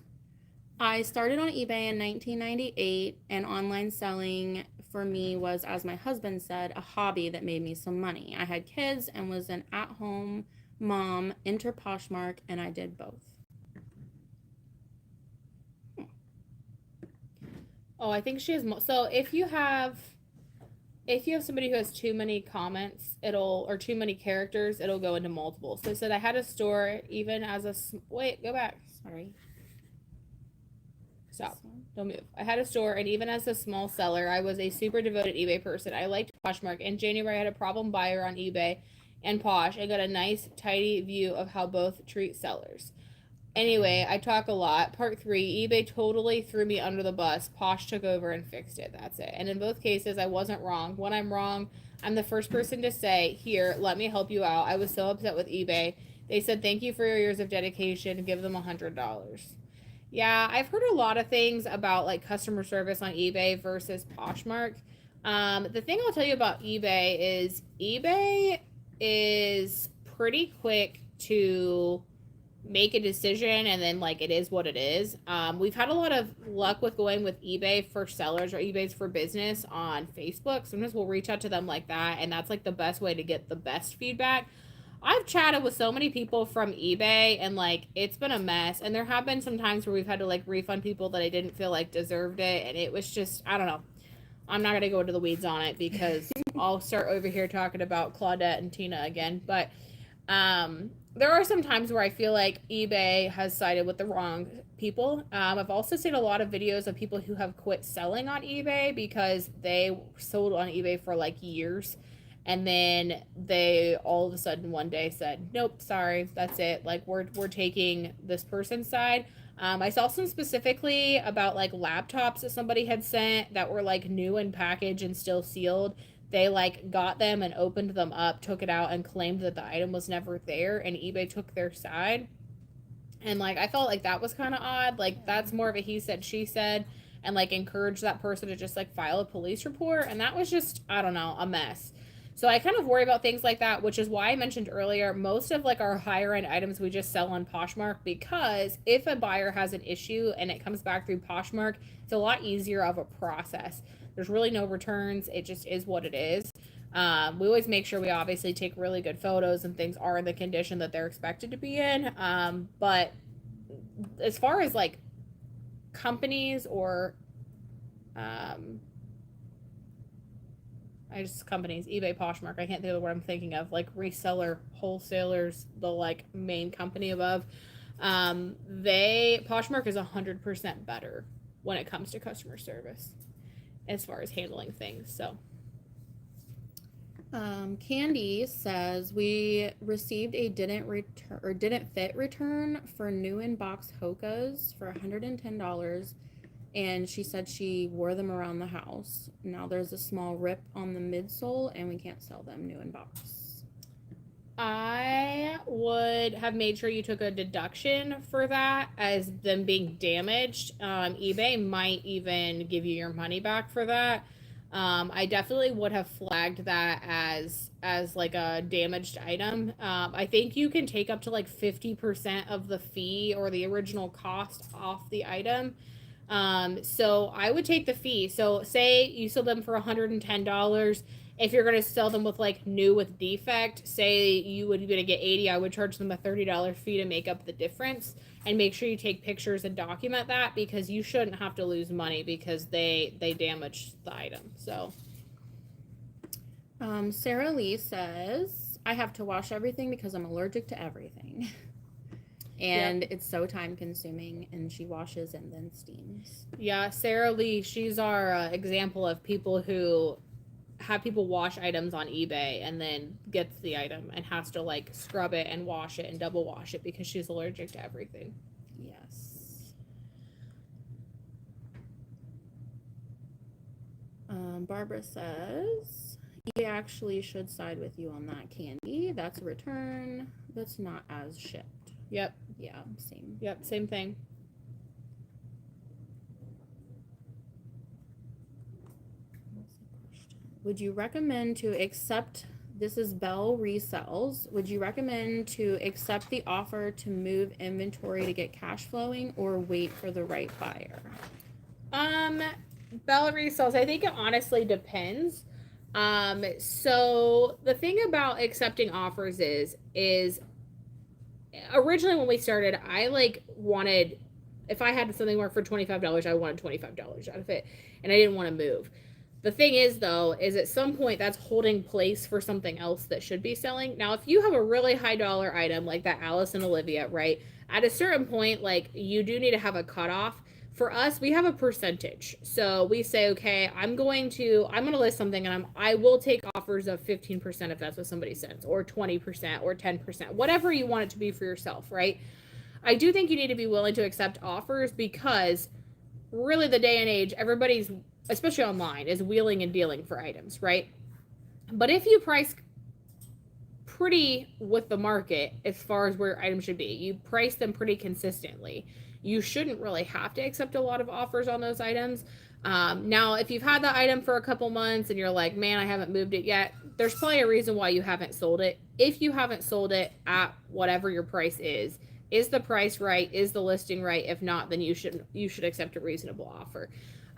I started on eBay in 1998, and online selling for me was, as my husband said, a hobby that made me some money. I had kids and was an at-home mom, enter Poshmark, and I did both. Oh, I think she has. So if you have somebody who has too many comments, or too many characters, it'll go into multiple. So it said I had a store even as a wait, go back. Sorry. Stop. Don't move. I had a store, and even as a small seller, I was a super devoted eBay person. I liked Poshmark. In January, I had a problem buyer on eBay and Posh. I got a nice, tidy view of how both treat sellers. Anyway, I talk a lot. Part 3, eBay totally threw me under the bus. Posh took over and fixed it. That's it. And in both cases, I wasn't wrong. When I'm wrong, I'm the first person to say, here, let me help you out. I was so upset with eBay. They said, thank you for your years of dedication. Give them $100. Yeah, I've heard a lot of things about like customer service on eBay versus Poshmark. The thing I'll tell you about eBay is pretty quick to make a decision, and then like it is what it is. We've had a lot of luck with going with eBay for sellers or eBay's for business on Facebook. Sometimes we'll reach out to them like that, and that's like the best way to get the best feedback. I've chatted with so many people from eBay, and like it's been a mess, and there have been some times where we've had to like refund people that I didn't feel like deserved it, and it was just, I don't know. I'm not gonna go into the weeds on it because I'll start over here talking about Claudette and Tina again, but there are some times where I feel like eBay has sided with the wrong people. I've also seen a lot of videos of people who have quit selling on eBay because they sold on eBay for like years, and then they all of a sudden one day said, nope, sorry, that's it, like we're taking this person's side. I saw some specifically about like laptops that somebody had sent that were like new in package and still sealed. They like got them and opened them up, took it out, and claimed that the item was never there, and eBay took their side. And like I felt like that was kind of odd. Like that's more of a he said she said, and like encouraged that person to just like file a police report, and that was just, I don't know, a mess. So I kind of worry about things like that, which is why I mentioned earlier, most of like our higher end items we just sell on Poshmark, because if a buyer has an issue and it comes back through Poshmark, it's a lot easier of a process. There's really no returns. It just is what it is. We always make sure we obviously take really good photos and things are in the condition that they're expected to be in. But as far as like companies or companies, eBay, Poshmark, I can't think of what I'm thinking of, like reseller, wholesalers, the like main company above, Poshmark is 100% better when it comes to customer service as far as handling things. So Candy says we received a didn't fit return for new in box Hokas for $110, and she said she wore them around the house. Now there's a small rip on the midsole, and we can't sell them new in box. I would have made sure you took a deduction for that as them being damaged. eBay might even give you your money back for that. I definitely would have flagged that as like a damaged item. I think you can take up to like 50% of the fee or the original cost off the item. So I would take the fee. So say you sold them for $110. If you're going to sell them with like new with defect, say you would be going to get 80, I would charge them a $30 fee to make up the difference, and make sure you take pictures and document that, because you shouldn't have to lose money because they damaged the item. So Sarah Lee says, I have to wash everything because I'm allergic to everything. And yep, it's so time consuming, and she washes and then steams. Yeah, Sarah Lee, she's our example of people who have people wash items on eBay and then gets the item and has to like scrub it and wash it and double wash it because she's allergic to everything. Yes. Barbara says, he actually should side with you on that, Candy. That's a return that's not as shipped. Yep. Yeah, same. Yep, same thing. Would you recommend to accept, this is Bell Resells, would you recommend to accept the offer to move inventory to get cash flowing, or wait for the right buyer? Bell Resells, I think it honestly depends. So the thing about accepting offers is originally when we started, I like wanted, if I had something work for $25, I wanted $25 out of it, and I didn't want to move. The thing is, though, is at some point that's holding place for something else that should be selling. Now, if you have a really high dollar item like that Alice and Olivia, right, at a certain point, like, you do need to have a cutoff. For us, we have a percentage. So we say, okay, I'm going to list something, and I will take offers of 15% if that's what somebody sends, or 20%, or 10%, whatever you want it to be for yourself, right? I do think you need to be willing to accept offers, because really the day and age, everybody's, especially online, is wheeling and dealing for items, right? But if you price pretty with the market as far as where items should be, you price them pretty consistently, you shouldn't really have to accept a lot of offers on those items. Now, if you've had the item for a couple months and you're like, man, I haven't moved it yet, there's probably a reason why you haven't sold it if you haven't sold it at whatever your price is the price right? Is the listing right? If not, then you should accept a reasonable offer.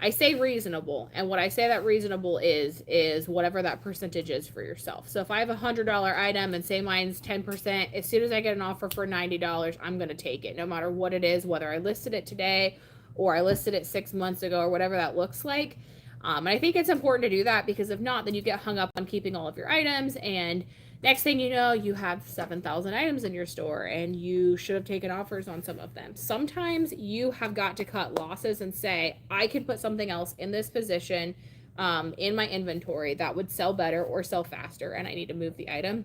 I say reasonable, and what I say that reasonable is whatever that percentage is for yourself. So if I have $100 item and say mine's 10%, as soon as I get an offer for $90, I'm going to take it, no matter what it is, whether I listed it today or I listed it 6 months ago or whatever that looks like. And I think it's important to do that, because if not, then you get hung up on keeping all of your items, and next thing you know, you have 7,000 items in your store and you should have taken offers on some of them. Sometimes you have got to cut losses and say, I could put something else in this position in my inventory that would sell better or sell faster, and I need to move the item.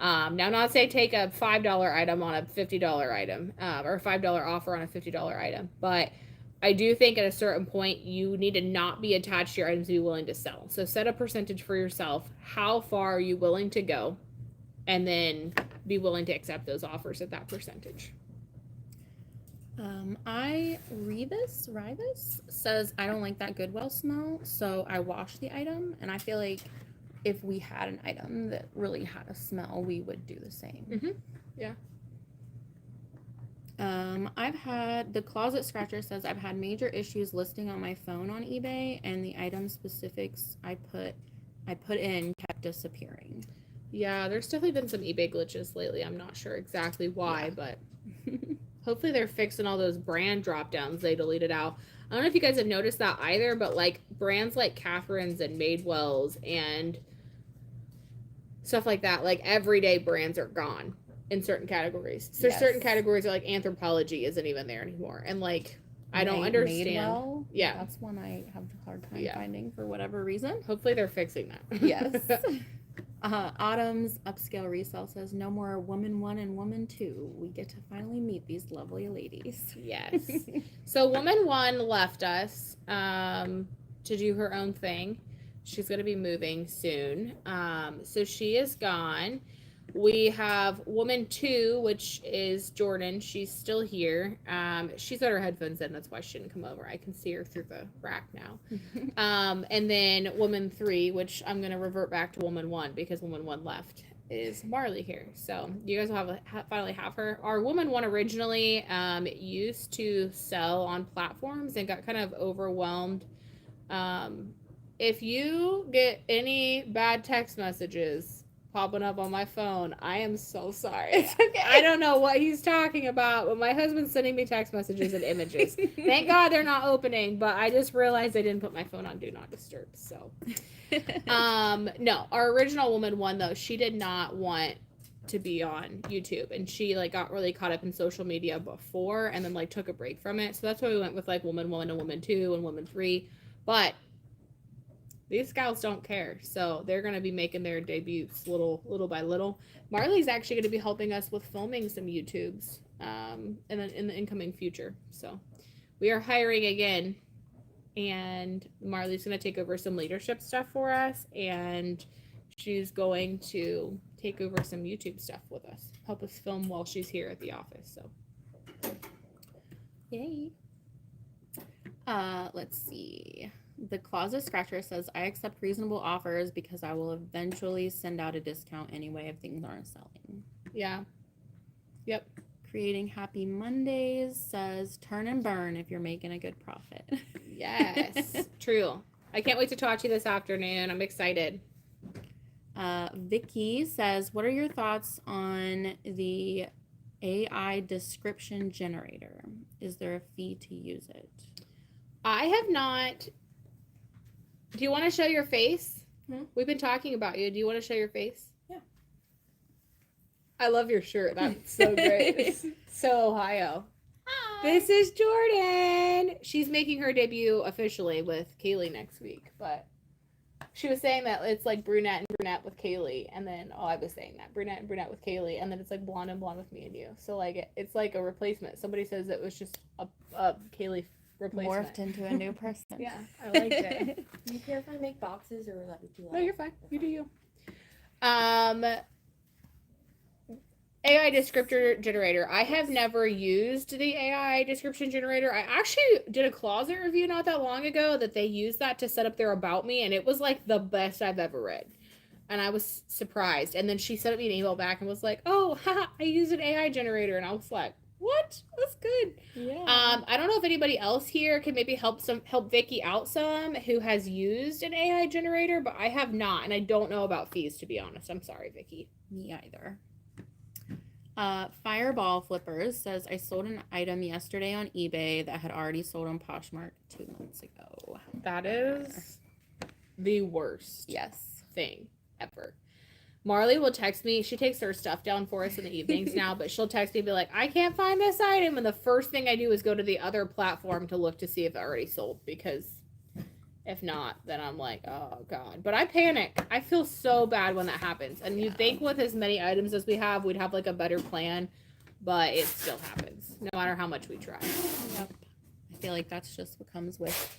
Now, not say take a $5 item on a $50 item or a $5 offer on a $50 item, but I do think at a certain point you need to not be attached to your items to be willing to sell. So set a percentage for yourself. How far are you willing to go? And then be willing to accept those offers at that percentage. Rivas says, I don't like that Goodwill smell, so I wash the item. And I feel like if we had an item that really had a smell, we would do the same. Mm-hmm. Yeah. I've had, the Closet Scratcher says, I've had major issues listing on my phone on eBay, and the item specifics I put in kept disappearing. Yeah, there's definitely been some eBay glitches lately. I'm not sure exactly why, but hopefully they're fixing all those brand drop downs they deleted out. I don't know if you guys have noticed that either, but like brands like Catherine's and Madewell's and stuff like that, like everyday brands are gone in certain categories. So there's certain categories are like Anthropologie isn't even there anymore. And like, I don't understand. Madewell, yeah. That's one I have a hard time finding for whatever reason. Hopefully they're fixing that. Yes. Autumn's Upscale Resale says, no more woman 1 and woman 2. We get to finally meet these lovely ladies. Yes. So woman 1 left us to do her own thing. She's going to be moving soon. So she is gone. We have woman 2, which is Jordan. She's still here. She's got her headphones in. That's why she didn't come over. I can see her through the rack now. And then woman 3, which I'm going to revert back to woman 1 because woman 1 left, is Marley here. So you guys will finally have her. Our woman 1 originally used to sell on platforms and got kind of overwhelmed. If you get any bad text messages popping up on my phone, I am so sorry. It's okay. I don't know what he's talking about, but my husband's sending me text messages and images. Thank God they're not opening, but I just realized I didn't put my phone on Do Not Disturb. So no, our original woman 1 though, she did not want to be on YouTube, and she like got really caught up in social media before and then like took a break from it. So that's why we went with like woman 1 and woman 2 and woman 3. But these gals don't care, so they're going to be making their debuts little by little. Marley's actually going to be helping us with filming some YouTubes in the incoming future. So we are hiring again, and Marley's going to take over some leadership stuff for us, and she's going to take over some YouTube stuff with us, help us film while she's here at the office. So yay. Let's see. The Closet Scratcher says, I accept reasonable offers because I will eventually send out a discount anyway if things aren't selling. Yeah. Yep. Creating Happy Mondays says, turn and burn if you're making a good profit. Yes. True. I can't wait to talk to you this afternoon. I'm excited. Vicky says, what are your thoughts on the AI description generator? Is there a fee to use it? I have not. Do you want to show your face? Hmm? We've been talking about you. Do you want to show your face? Yeah. I love your shirt. That's so great. It's so Ohio. Hi. This is Jordan. She's making her debut officially with Cayley next week, but she was saying that it's like brunette and brunette with Cayley, and then I was saying that brunette and brunette with Cayley, and then it's like blonde and blonde with me and you. So like it's like a replacement. Somebody says it was just a Cayley replacement. Morphed into a new person. Yeah, I liked it. Do you care if I make boxes or let it do that? No, you're fine. You do you. AI descriptor generator. I have never used the AI description generator. I actually did a closet review not that long ago that they used that to set up their about me, and it was like the best I've ever read. And I was surprised. And then she sent me an email back and was like, oh, haha, I used an AI generator. And I was like, what? That's good. Yeah. I don't know if anybody else here can maybe help Vicky out some who has used an AI generator, but I have not, and I don't know about fees, to be honest. I'm sorry, Vicky. Me either. Fireball Flippers says, I sold an item yesterday on eBay that had already sold on Poshmark 2 months ago. That is the worst thing ever. Marley will text me. She takes her stuff down for us in the evenings now, but she'll text me and be like, I can't find this item. And the first thing I do is go to the other platform to look to see if it already sold, because if not, then I'm like, oh, God. But I panic. I feel so bad when that happens. And you think with as many items as we have, we'd have like a better plan, but it still happens, no matter how much we try. Yep. I feel like that's just what comes with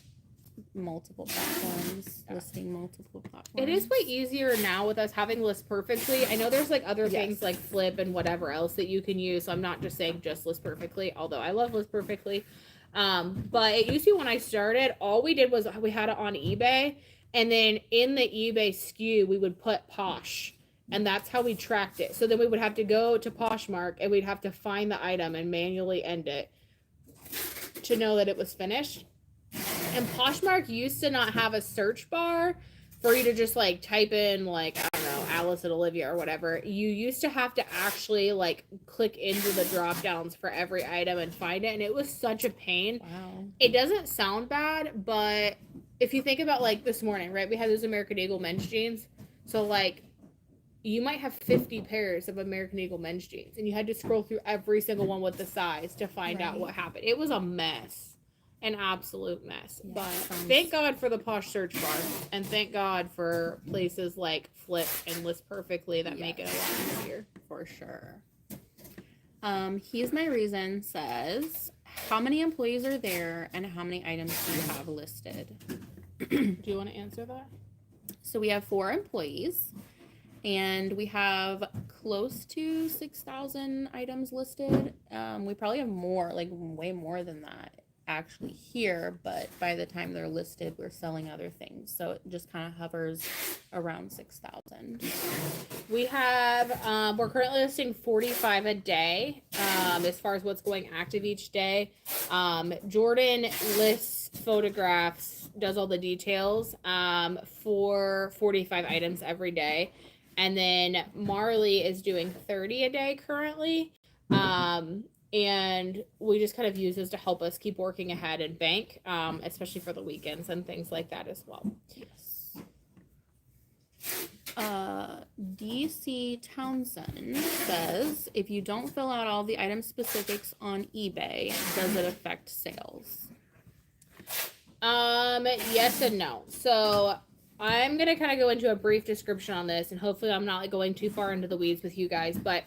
multiple platforms, listing multiple platforms. It is way easier now with us having List Perfectly. I know there's like other things like Flip and whatever else that you can use. So I'm not just saying just List Perfectly, although I love List Perfectly. But it used to be when I started, all we did was we had it on eBay, and then in the eBay SKU, we would put Posh, and that's how we tracked it. So then we would have to go to Poshmark, and we'd have to find the item and manually end it to know that it was finished. And Poshmark used to not have a search bar for you to just like type in like, I don't know, Alice and Olivia or whatever. You used to have to actually like click into the drop downs for every item and find it. And it was such a pain. Wow. It doesn't sound bad, but if you think about like this morning, right? We had those American Eagle men's jeans. So like you might have 50 pairs of American Eagle men's jeans, and you had to scroll through every single one with the size to find out what happened. It was a mess. An absolute mess. Yeah, but thank God for the Posh search bar, and thank God for places like Flip and List Perfectly that make it a lot easier. For sure. He's My Reason says, how many employees are there and how many items do you have listed? Do you want to answer that? So we have 4 employees, and we have close to 6,000 items listed. We probably have more, like way more than that actually here, but by the time they're listed, we're selling other things. So it just kind of hovers around 6,000. We have, we're currently listing 45 a day as far as what's going active each day. Jordan lists photographs, does all the details for 45 items every day. And then Marley is doing 30 a day currently. And we just kind of use this to help us keep working ahead and bank, especially for the weekends and things like that as well. Yes. DC Townsend says, if you don't fill out all the item specifics on eBay, does it affect sales? Yes and no. So I'm going to kind of go into a brief description on this, and hopefully I'm not like going too far into the weeds with you guys, but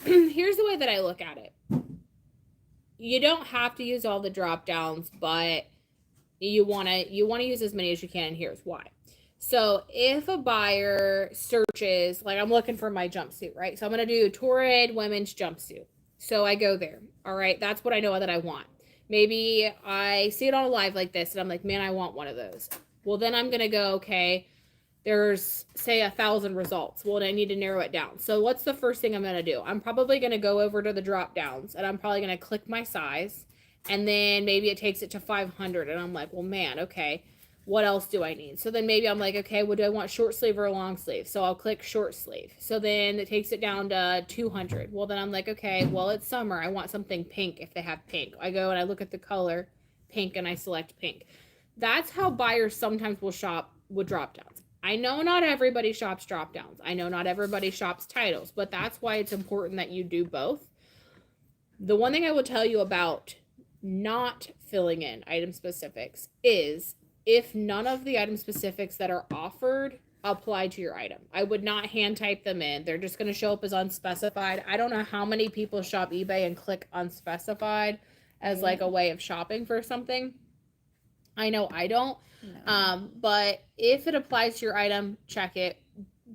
here's the way that I look at it. You don't have to use all the drop downs, but you want to use as many as you can, and here's why. So if a buyer searches, like I'm looking for my jumpsuit, right? So I'm going to do Torrid women's jumpsuit. So I go there. All right. That's what I know that I want. Maybe I see it on a live like this and I'm like, man, I want one of those. Well, then I'm going to go, okay, there's say 1,000 results. Well, I need to narrow it down. So what's the first thing I'm going to do? I'm probably going to go over to the drop downs, and I'm probably going to click my size, and then maybe it takes it to 500. And I'm like, well, man, okay, what else do I need? So then maybe I'm like, okay, well, do I want short sleeve or long sleeve? So I'll click short sleeve. So then it takes it down to 200. Well, then I'm like, okay, well, it's summer. I want something pink if they have pink. I go and I look at the color pink and I select pink. That's how buyers sometimes will shop with drop downs. I know not everybody shops drop downs. I know not everybody shops titles, but that's why it's important that you do both. The one thing I will tell you about not filling in item specifics is if none of the item specifics that are offered apply to your item. I would not hand type them in. They're just going to show up as unspecified. I don't know how many people shop eBay and click unspecified as like a way of shopping for something. I know I don't. No. But if it applies to your item, check it,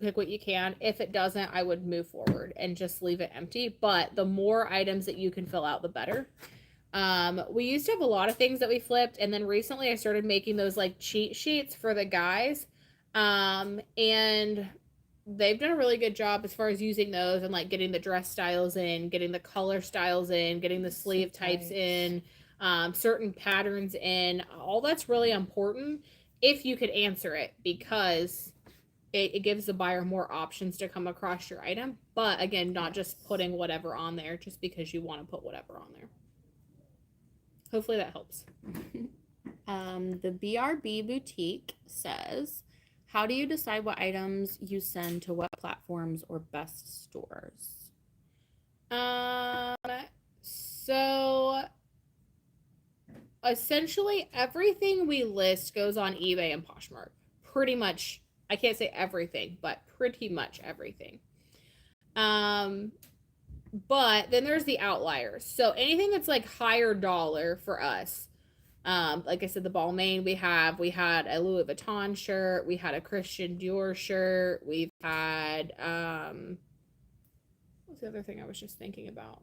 pick what you can. If it doesn't, I would move forward and just leave it empty. But the more items that you can fill out, the better. We used to have a lot of things that we flipped, and then recently I started making those like cheat sheets for the guys. And they've done a really good job as far as using those and like getting the dress styles in, getting the color styles in, getting the sleeve types in, certain patterns in. All that's really important if you could answer it, because it gives the buyer more options to come across your item. But again, not just putting whatever on there just because you want to put whatever on there. Hopefully that helps. The BRB Boutique says, how do you decide what items you send to what platforms or best stores? So essentially everything we list goes on eBay and Poshmark. Pretty much, I can't say everything, but pretty much everything. But then there's the outliers. So anything that's like higher dollar for us, like I said, the Balmain we had a Louis Vuitton shirt, we had a Christian Dior shirt, we've had what's the other thing I was just thinking about?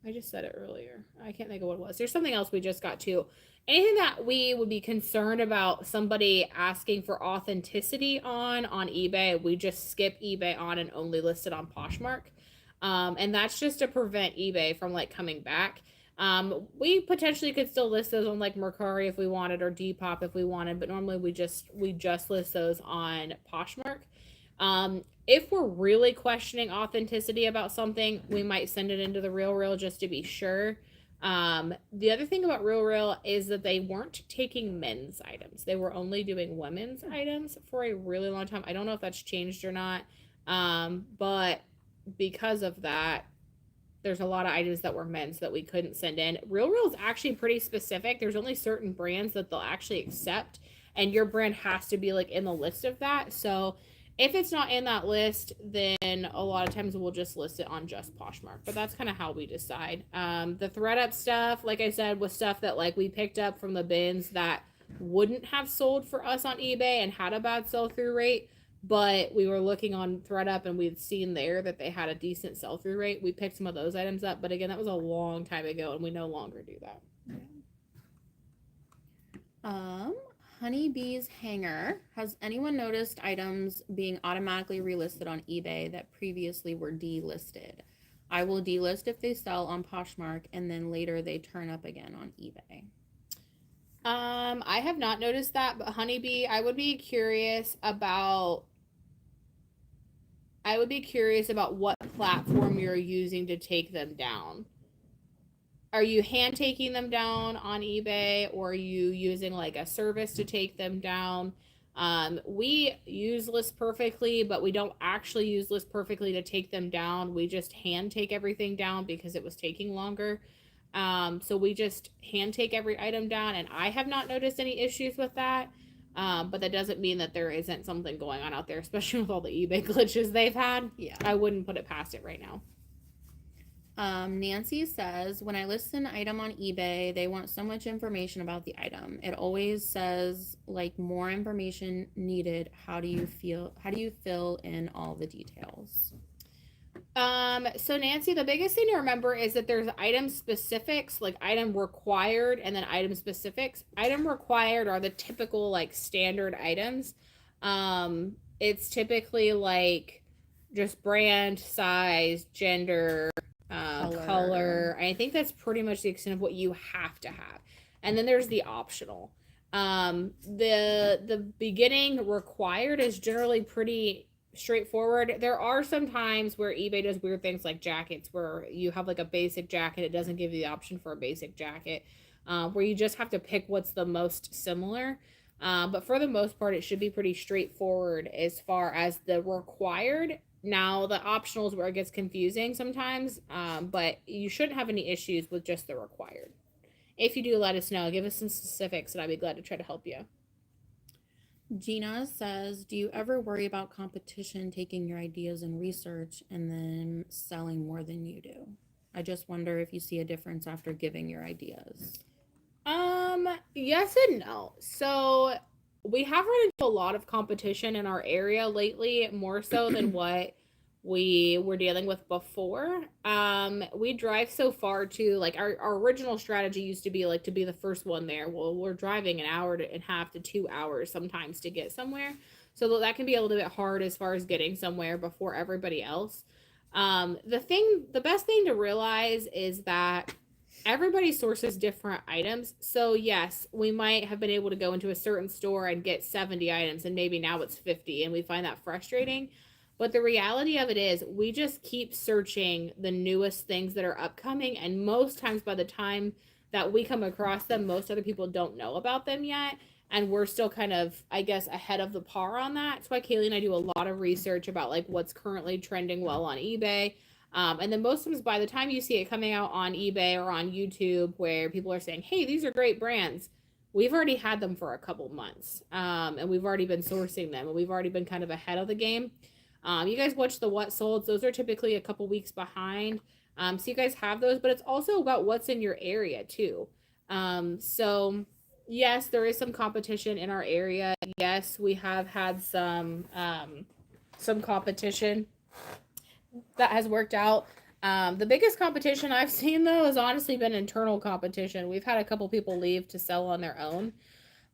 I just said it earlier. I can't think of what it was. There's something else we just got to. Anything that we would be concerned about somebody asking for authenticity on eBay, we just skip eBay on and only list it on Poshmark. And that's just to prevent eBay from like coming back. We potentially could still list those on like Mercari if we wanted, or Depop if we wanted, but normally we just list those on Poshmark. If we're really questioning authenticity about something, we might send it into the Real just to be sure. The other thing about Real is that they weren't taking men's items. They were only doing women's items for a really long time. I don't know if that's changed or not. But because of that, there's a lot of items that were men's that we couldn't send in. Real is actually pretty specific. There's only certain brands that they'll actually accept, and your brand has to be like in the list of that. So if it's not in that list, then a lot of times we'll just list it on just Poshmark. But that's kind of how we decide. The ThredUp stuff, like I said, was stuff that like we picked up from the bins that wouldn't have sold for us on eBay and had a bad sell-through rate. But we were looking on ThredUp and we'd seen there that they had a decent sell-through rate. We picked some of those items up. But again, that was a long time ago and we no longer do that. Honeybee's hanger. Has anyone noticed items being automatically relisted on eBay that previously were delisted? I will delist if they sell on Poshmark and then later they turn up again on eBay. I have not noticed that, but Honeybee, I would be curious about what platform you're using to take them down. Are you hand taking them down on eBay, or are you using like a service to take them down? We use List Perfectly, but we don't actually use List Perfectly to take them down. We just hand take everything down because it was taking longer. So we just hand take every item down, and I have not noticed any issues with that. But that doesn't mean that there isn't something going on out there, especially with all the eBay glitches they've had. Yeah. I wouldn't put it past it right now. Nancy says, when I list an item on eBay, they want so much information about the item. It always says like more information needed. How do you fill in all the details? So Nancy, the biggest thing to remember is that there's item specifics, like item required, and then item specifics. Item required are the typical like standard items. It's typically like just brand, size, gender, color. I think that's pretty much the extent of what you have to have. And then there's the optional. The beginning required is generally pretty straightforward. There are some times where eBay does weird things like jackets, where you have like a basic jacket, it doesn't give you the option for a basic jacket, where you just have to pick what's the most similar. But for the most part, it should be pretty straightforward as far as the required. Now, the optional is where it gets confusing sometimes, but you shouldn't have any issues with just the required. If you do, let us know. Give us some specifics, and I'd be glad to try to help you. Gina says, do you ever worry about competition taking your ideas and research and then selling more than you do? I just wonder if you see a difference after giving your ideas. Yes and no. So we have run into a lot of competition in our area lately, more so than what we were dealing with before. We drive so far to, like, our original strategy used to be like to be the first one there. Well, we're driving an hour and a half to 2 hours sometimes to get somewhere. So that can be a little bit hard as far as getting somewhere before everybody else. The best thing to realize is that everybody sources different items. So yes, we might have been able to go into a certain store and get 70 items and maybe now it's 50 and we find that frustrating. But the reality of it is we just keep searching the newest things that are upcoming, and most times by the time that we come across them, most other people don't know about them yet. And we're still kind of, I guess, ahead of the par on that. That's why Cayley and I do a lot of research about like what's currently trending well on eBay. And then most times by the time you see it coming out on eBay or on YouTube where people are saying, hey, these are great brands, we've already had them for a couple months. And we've already been sourcing them and we've already been kind of ahead of the game. You guys watch the what solds. Those are typically a couple weeks behind. So you guys have those, but it's also about what's in your area too. So yes, there is some competition in our area. Yes, we have had some competition that has worked out. The biggest competition I've seen though has honestly been internal competition. We've had a couple people leave to sell on their own.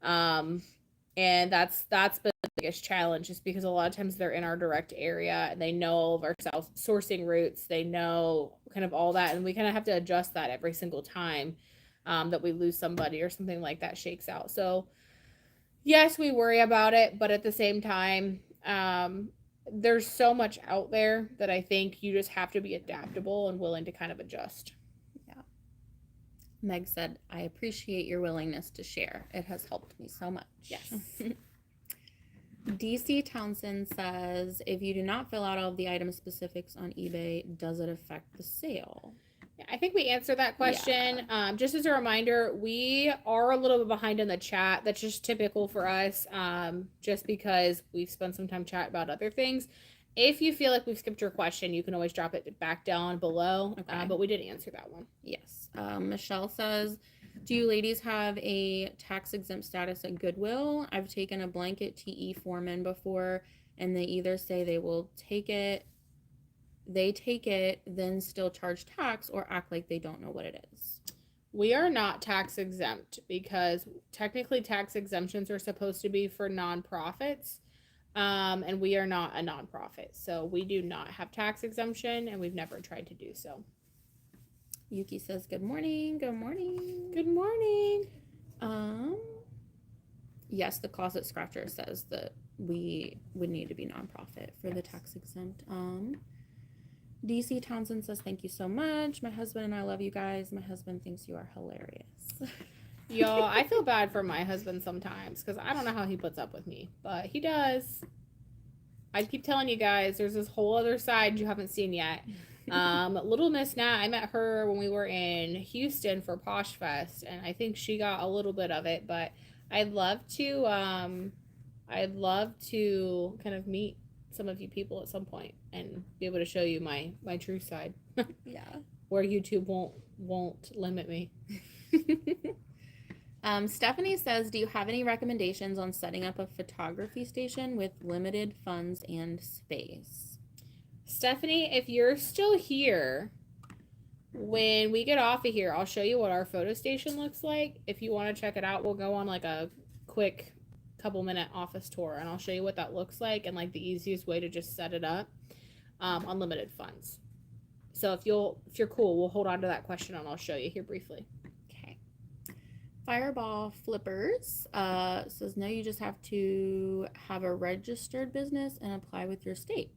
And that's been the biggest challenge, just because a lot of times they're in our direct area and they know all of our sourcing routes. They know kind of all that. And we kind of have to adjust that every single time that we lose somebody or something like that shakes out. So yes, we worry about it, but at the same time, there's so much out there that I think you just have to be adaptable and willing to kind of adjust. Yeah. Meg said, I appreciate your willingness to share. It has helped me so much. Yes. DC Townsend says, if you do not fill out all of the item specifics on eBay, does it affect the sale? Yeah, I think we answered that question. Yeah. Just as a reminder, we are a little bit behind in the chat. That's just typical for us, just because we've spent some time chat about other things. If you feel like we've skipped your question, you can always drop it back down below. Okay. But we did answer that one. Yes. Michelle says, do you ladies have a tax exempt status at Goodwill? I've taken a blanket TE form in before, and they either say they will take it, then still charge tax, or act like they don't know what it is. We are not tax exempt because technically tax exemptions are supposed to be for nonprofits. And we are not a nonprofit, so we do not have tax exemption, and we've never tried to do so. Yuki says, good morning. Good morning. Good morning. Yes, the Closet Scratcher says that we would need to be nonprofit for the tax exempt. DC Townsend says, thank you so much. My husband and I love you guys. My husband thinks you are hilarious. Y'all, I feel bad for my husband sometimes because I don't know how he puts up with me, but he does. I keep telling you guys, there's this whole other side you haven't seen yet. Little Miss Nat, I met her when we were in Houston for Posh Fest, and I think she got a little bit of it, but I'd love to kind of meet some of you people at some point and be able to show you my true side. Yeah. Where YouTube won't limit me. Stephanie says, do you have any recommendations on setting up a photography station with limited funds and space? Stephanie, if you're still here, when we get off of here, I'll show you what our photo station looks like. If you want to check it out, we'll go on like a quick couple-minute office tour, and I'll show you what that looks like and like the easiest way to just set it up on limited funds. So if you're cool, we'll hold on to that question and I'll show you here briefly. Fireball Flippers says, no, you just have to have a registered business and apply with your state.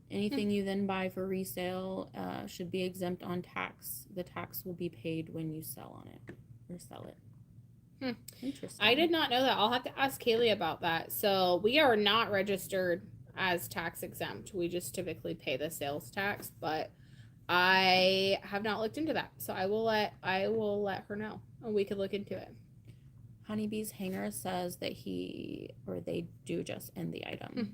Anything you then buy for resale should be exempt on tax. The tax will be paid when you sell on it or sell it. Interesting. I did not know that. I'll have to ask Cayley about that. So we are not registered as tax exempt. We just typically pay the sales tax, but I have not looked into that. So I will let her know. And we could look into it. Honeybee's Hanger says that they do just end the item.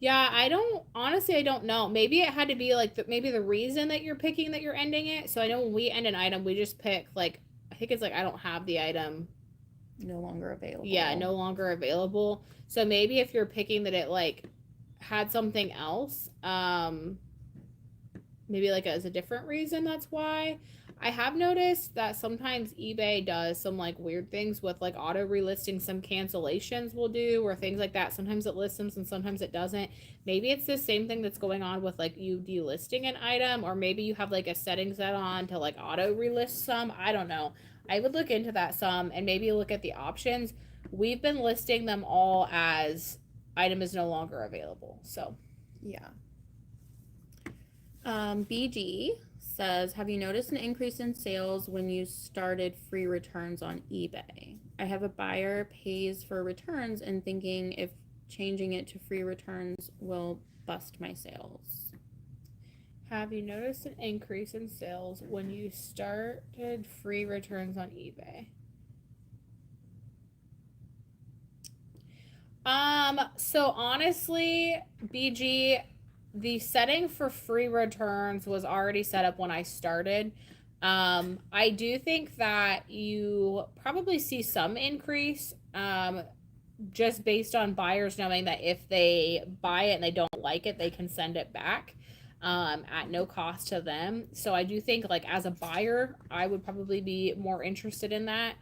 Yeah, I don't know. Maybe it had to be like maybe the reason that you're picking that you're ending it. So I know when we end an item, we just pick like, I think it's like, I don't have the item. No longer available. Yeah, no longer available. So maybe if you're picking that it like had something else, maybe like as a different reason, that's why. I have noticed that sometimes eBay does some like weird things with like auto relisting. Some cancellations will do or things like that. Sometimes it lists them and sometimes it doesn't. Maybe it's the same thing that's going on with like you delisting an item, or maybe you have like a setting set on to like auto relist some. I don't know. I would look into that some and maybe look at the options. We've been listing them all as item is no longer available. So Yeah. BG says, have you noticed an increase in sales when you started free returns on eBay? I have a buyer pays for returns and thinking if changing it to free returns will bust my sales. have you noticed an increase in sales when you started free returns on eBay? So honestly, BG, the setting for free returns was already set up when I started. I do think that you probably see some increase, just based on buyers knowing that if they buy it and they don't like it, they can send it back, at no cost to them. So I do think like as a buyer, I would probably be more interested in that.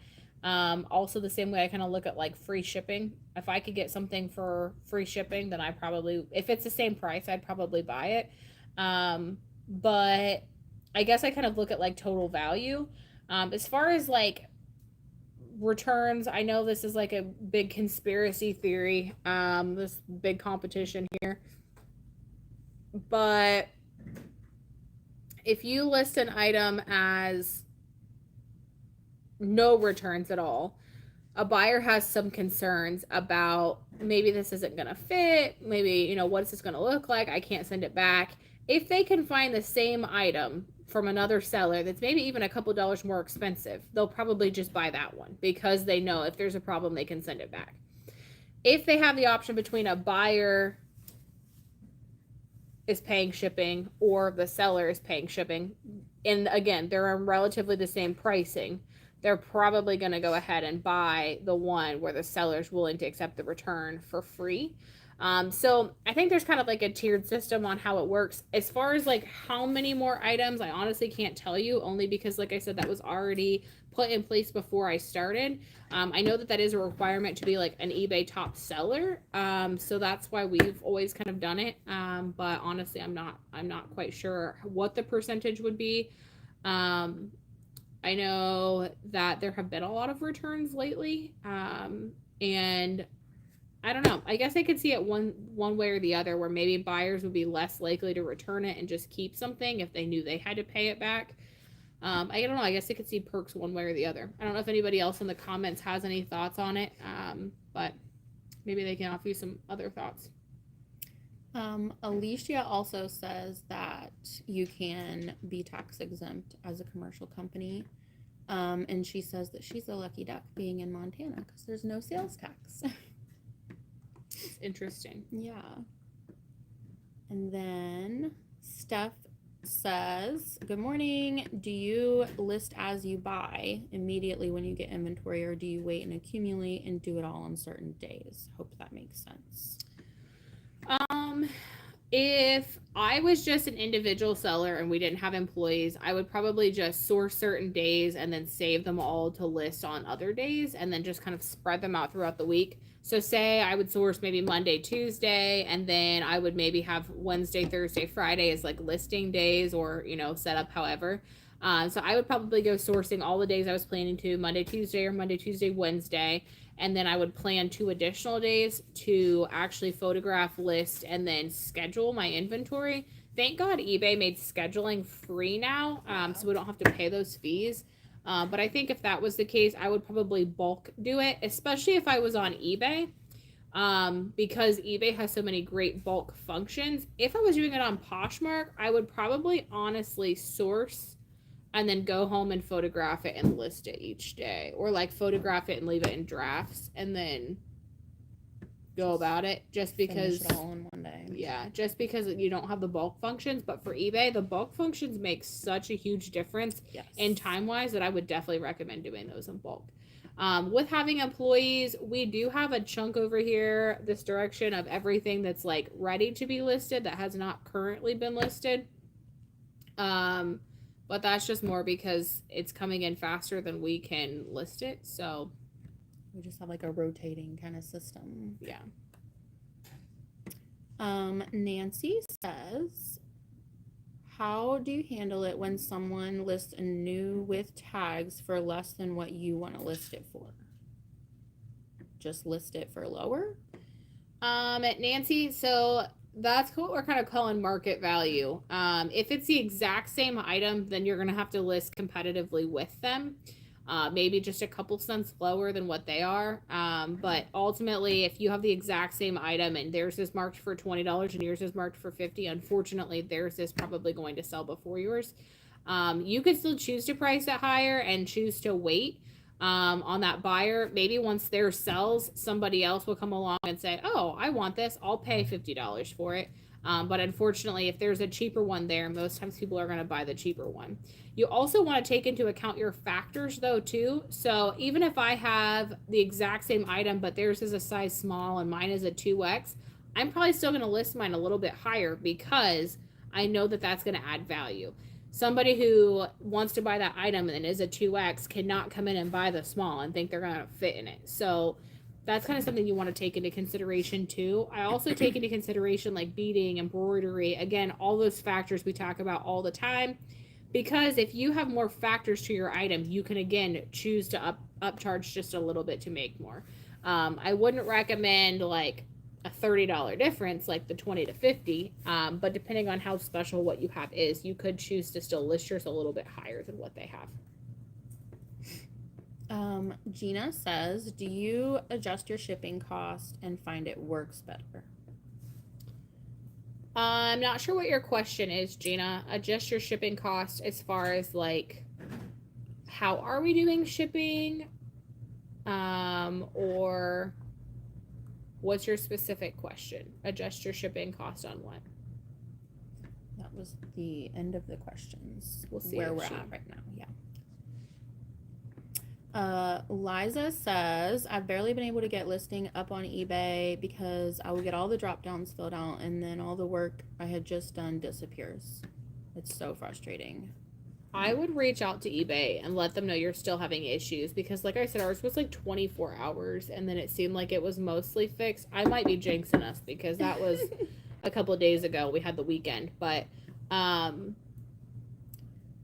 Also the same way I kind of look at like free shipping. If I could get something for free shipping, then I probably, if it's the same price, I'd probably buy it. But I guess I kind of look at like total value. As far as like returns, I know this is like a big conspiracy theory, this big competition here. But if you list an item as no returns at all, a buyer has some concerns about maybe this isn't going to fit, maybe, you know, what's this going to look like, I can't send it back. If they can find the same item from another seller that's maybe even a couple dollars more expensive, they'll probably just buy that one because they know if there's a problem they can send it back. If they have the option between a buyer is paying shipping or the seller is paying shipping, and again they're on relatively the same pricing, they're probably going to go ahead and buy the one where the seller's willing to accept the return for free. So I think there's kind of like a tiered system on how it works. As far as like how many more items, I honestly can't tell you, only because like I said, that was already put in place before I started. I know that is a requirement to be like an eBay top seller. So that's why we've always kind of done it. But honestly, I'm not quite sure what the percentage would be. I know that there have been a lot of returns lately. And I don't know. I guess I could see it one way or the other, where maybe buyers would be less likely to return it and just keep something if they knew they had to pay it back. I don't know. I guess I could see perks one way or the other. I don't know if anybody else in the comments has any thoughts on it, but maybe they can offer you some other thoughts. Alicia also says that you can be tax exempt as a commercial company. And she says that she's a lucky duck being in Montana because there's no sales tax. It's interesting. Yeah. And then Steph says, good morning. Do you list as you buy immediately when you get inventory, or do you wait and accumulate and do it all on certain days? Hope that makes sense. If I was just an individual seller and we didn't have employees, I would probably just source certain days and then save them all to list on other days and then just kind of spread them out throughout the week. So say I would source maybe Monday, Tuesday, and then I would maybe have Wednesday, Thursday, Friday as like listing days, or, you know, set up however. So I would probably go sourcing all the days I was planning to, Monday, Tuesday, or Monday, Tuesday, Wednesday. And then I would plan 2 additional days to actually photograph, list, and then schedule my inventory. Thank God eBay made scheduling free now, so we don't have to pay those fees. But I think if that was the case, I would probably bulk do it, especially if I was on eBay, because eBay has so many great bulk functions. If I was doing it on Poshmark, I would probably honestly source and then go home and photograph it and list it each day, or like photograph it and leave it in drafts and then go about it, just because finish it all in one day. Yeah, just because you don't have the bulk functions. But for eBay, the bulk functions make such a huge difference in time wise that I would definitely recommend doing those in bulk. With having employees, we do have a chunk over here this direction of everything that's like ready to be listed that has not currently been listed. but that's just more because it's coming in faster than we can list it. So we just have like a rotating kind of system. yeah. Nancy says, how do you handle it when someone lists a new with tags for less than what you want to list it for? Just list it for lower? Nancy, so that's what we're kind of calling market value. If it's the exact same item, then you're going to have to list competitively with them. Maybe just a couple cents lower than what they are. But ultimately, if you have the exact same item and theirs is marked for $20 and yours is marked for $50, unfortunately, theirs is probably going to sell before yours. You could still choose to price it higher and choose to wait on that buyer. Maybe once theirs sells, somebody else will come along and say, oh, I want this. I'll pay $50 for it. But unfortunately, if there's a cheaper one there, most times people are going to buy the cheaper one. You also want to take into account your factors though too. So even if I have the exact same item, but theirs is a size small and mine is a 2X, I'm probably still going to list mine a little bit higher because I know that that's going to add value. Somebody who wants to buy that item and is a 2X cannot come in and buy the small and think they're going to fit in it. So that's kind of something you want to take into consideration too. I also take into consideration like beading, embroidery, again, all those factors we talk about all the time, because if you have more factors to your item, you can again choose to upcharge just a little bit to make more. I wouldn't recommend like a $30 difference, like the 20 to 50, but depending on how special what you have is, you could choose to still list yours a little bit higher than what they have. Gina says, do you adjust your shipping cost and find it works better? I'm not sure what your question is, Gina. Adjust your shipping cost as far as like, how are we doing shipping? Or what's your specific question? Adjust your shipping cost on what? That was the end of the questions. We'll see where we're at right now. Yeah. Liza says, I've barely been able to get listing up on eBay because I will get all the drop downs filled out and then all the work I had just done disappears. It's so frustrating. I would reach out to eBay and let them know you're still having issues because like I said, ours was like 24 hours and then it seemed like it was mostly fixed. I might be jinxing us because that was a couple of days ago. We had the weekend, but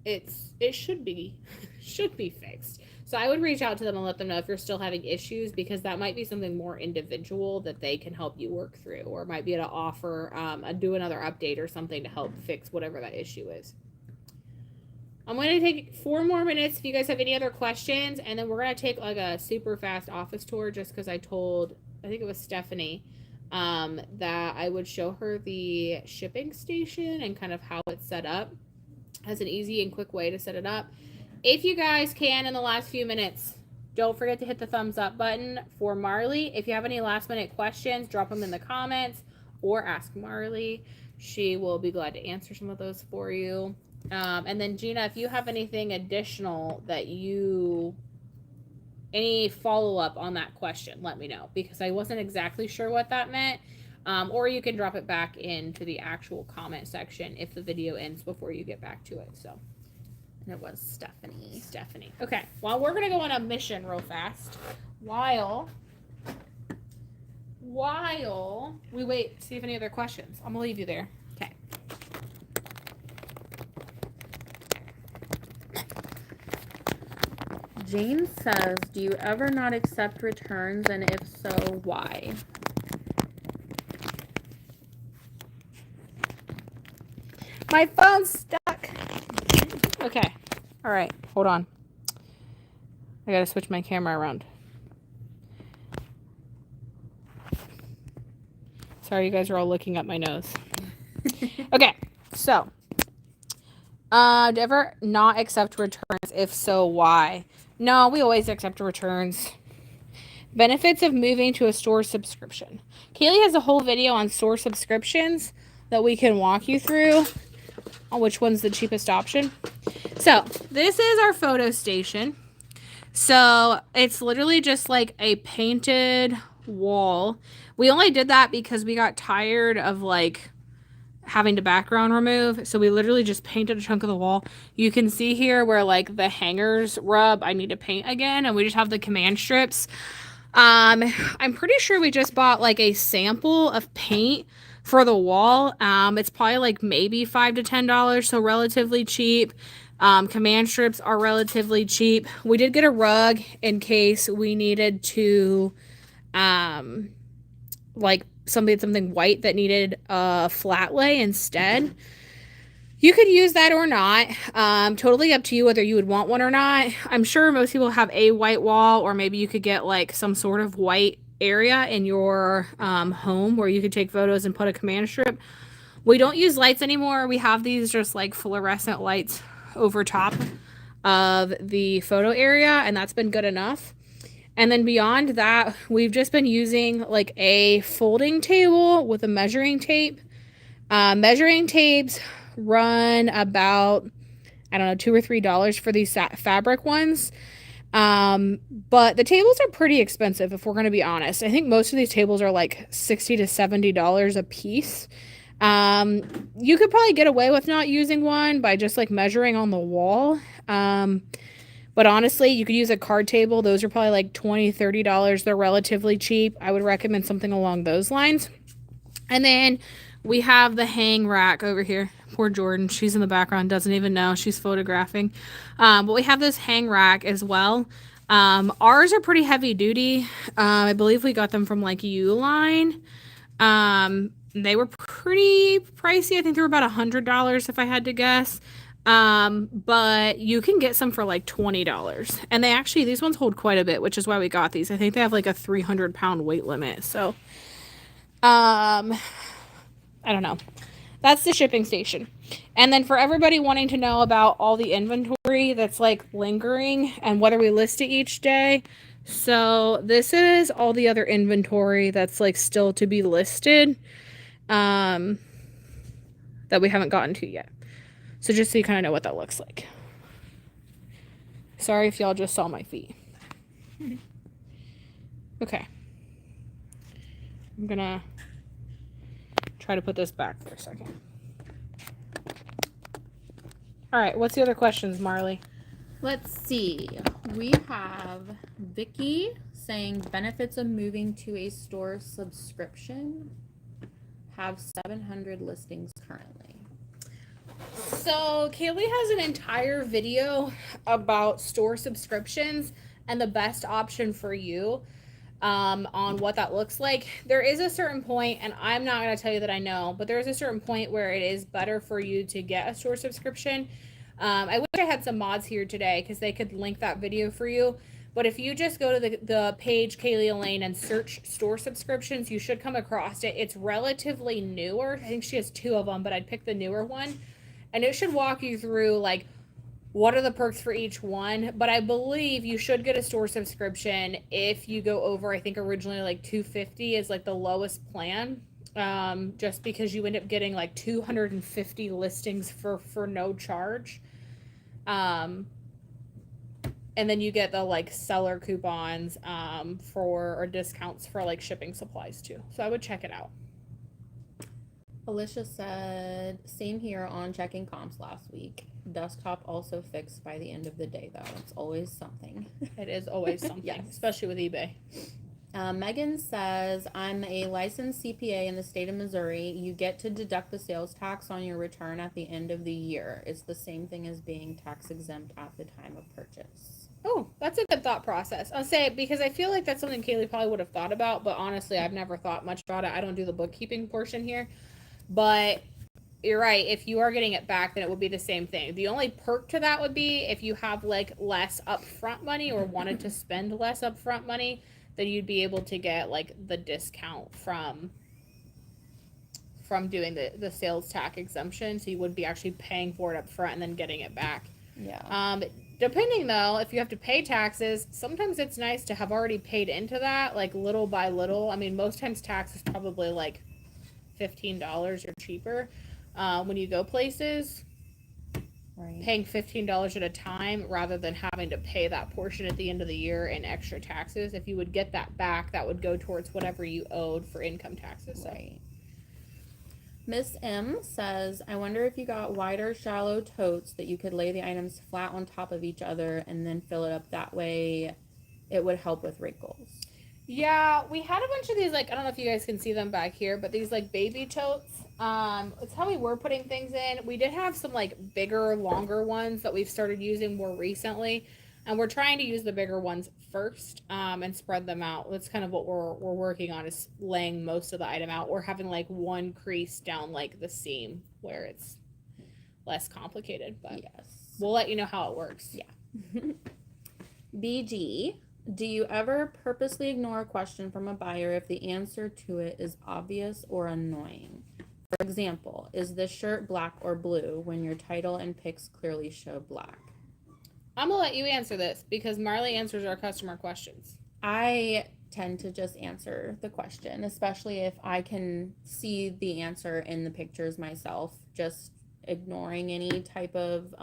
it should be fixed. So I would reach out to them and let them know if you're still having issues because that might be something more individual that they can help you work through, or might be able to offer do another update or something to help fix whatever that issue is. I'm going to take 4 more minutes if you guys have any other questions, and then we're going to take like a super fast office tour just because I think it was Stephanie, that I would show her the shipping station and kind of how it's set up as an easy and quick way to set it up. If you guys can, in the last few minutes, don't forget to hit the thumbs up button for Marley. If you have any last minute questions, drop them in the comments or ask Marley. She will be glad to answer some of those for you. And then Gina, if you have anything additional that any follow-up on that question, let me know because I wasn't exactly sure what that meant. Or you can drop it back into the actual comment section if the video ends before you get back to it. So. And it was Stephanie. Okay. Well, we're going to go on a mission real fast while we wait, see if any other questions. I'm going to leave you there. Okay. Jane says, do you ever not accept returns? And if so, why? My phone's stuck. Okay. All right. Hold on. I got to switch my camera around. Sorry, you guys are all looking up my nose. Okay. So, do you ever not accept returns? If so, why? No, we always accept returns. Benefits of moving to a store subscription. Cayley has a whole video on store subscriptions that we can walk you through on which one's the cheapest option. So this is our photo station. So it's literally just like a painted wall. We only did that because we got tired of like having to background remove. So we literally just painted a chunk of the wall. You can see here where like the hangers rub, I need to paint again, and we just have the command strips. I'm pretty sure we just bought like a sample of paint for the wall. It's probably like maybe $5 to $10, so relatively cheap. Command strips are relatively cheap. We did get a rug in case we needed to like something white that needed a flat lay instead. You could use that or not. Totally up to you whether you would want one or not. I'm sure most people have a white wall, or maybe you could get like some sort of white area in your home where you could take photos and put a command strip. We don't use lights anymore. We have these just like fluorescent lights over top of the photo area, and that's been good enough. And then beyond that, we've just been using like a folding table with a measuring tape. Measuring tapes run about, I don't know, $2 or $3 for these fabric ones. But the tables are pretty expensive if we're going to be honest. I think most of these tables are like $60 to $70 a piece. You could probably get away with not using one by just like measuring on the wall. But honestly, you could use a card table. Those are probably like $20, $30. They're relatively cheap. I would recommend something along those lines. And then we have the hang rack over here. Poor Jordan. She's in the background. Doesn't even know. She's photographing. But we have this hang rack as well. Ours are pretty heavy duty. I believe we got them from like Uline. They were pretty pricey. I think they were about $100 if I had to guess. But you can get some for like $20. And they actually, these ones hold quite a bit, which is why we got these. I think they have like a 300-pound weight limit. So, I don't know. That's the shipping station. And then for everybody wanting to know about all the inventory that's like lingering and whether we list it each day. So this is all the other inventory that's like still to be listed, that we haven't gotten to yet. So just so you kind of know what that looks like. Sorry if y'all just saw my feet. Okay. I'm gonna try to put this back for a second. All right, what's the other questions, Marley? Let's see. We have Vicky saying benefits of moving to a store subscription. Have 700 listings currently. So Cayley has an entire video about store subscriptions and the best option for you, on what that looks like. There is a certain point, and I'm not going to tell you that I know, but there is a certain point where it is better for you to get a store subscription. I wish I had some mods here today because they could link that video for you. But if you just go to the page Cayley Elaine and search store subscriptions, you should come across it. It's relatively newer. I think she has 2 of them, but I'd pick the newer one. And it should walk you through like what are the perks for each one. But I believe you should get a store subscription if you go over, I think originally like $250 is like the lowest plan. Just because you end up getting like 250 listings for no charge. And then you get the like seller coupons or discounts for like shipping supplies too. So I would check it out. Alicia said, same here on checking comps last week. Desktop also fixed by the end of the day, though. It's always something. It is always something, yes. Especially with eBay. Megan says, I'm a licensed CPA in the state of Missouri. You get to deduct the sales tax on your return at the end of the year. It's the same thing as being tax exempt at the time of purchase. Oh, that's a good thought process. I'll say, because I feel like that's something Cayley probably would have thought about, but honestly, I've never thought much about it. I don't do the bookkeeping portion here. But you're right. If you are getting it back, then it would be the same thing. The only perk to that would be if you have like less upfront money or wanted to spend less upfront money, then you'd be able to get like the discount from doing the sales tax exemption. So you would be actually paying for it up front and then getting it back. Yeah. Depending though, if you have to pay taxes, sometimes it's nice to have already paid into that, like little by little. I mean, most times tax is probably like $15 or cheaper when you go places. Right. Paying $15 at a time rather than having to pay that portion at the end of the year in extra taxes. If you would get that back, that would go towards whatever you owed for income taxes. So. Right. Miss M says, I wonder if you got wider, shallow totes that you could lay the items flat on top of each other and then fill it up that way. It would help with wrinkles. Yeah, we had a bunch of these, like, I don't know if you guys can see them back here, but these, like, baby totes. It's how we were putting things in. We did have some, like, bigger, longer ones that we've started using more recently. And we're trying to use the bigger ones first, and spread them out. That's kind of what we're working on, is laying most of the item out. We're having, like, one crease down, like, the seam where it's less complicated. But yes, we'll let you know how it works. Yeah. BG, do you ever purposely ignore a question from a buyer if the answer to it is obvious or annoying? For example, is this shirt black or blue when your title and pics clearly show black? I'm going to let you answer this because Marley answers our customer questions. I tend to just answer the question, especially if I can see the answer in the pictures myself, just ignoring any type of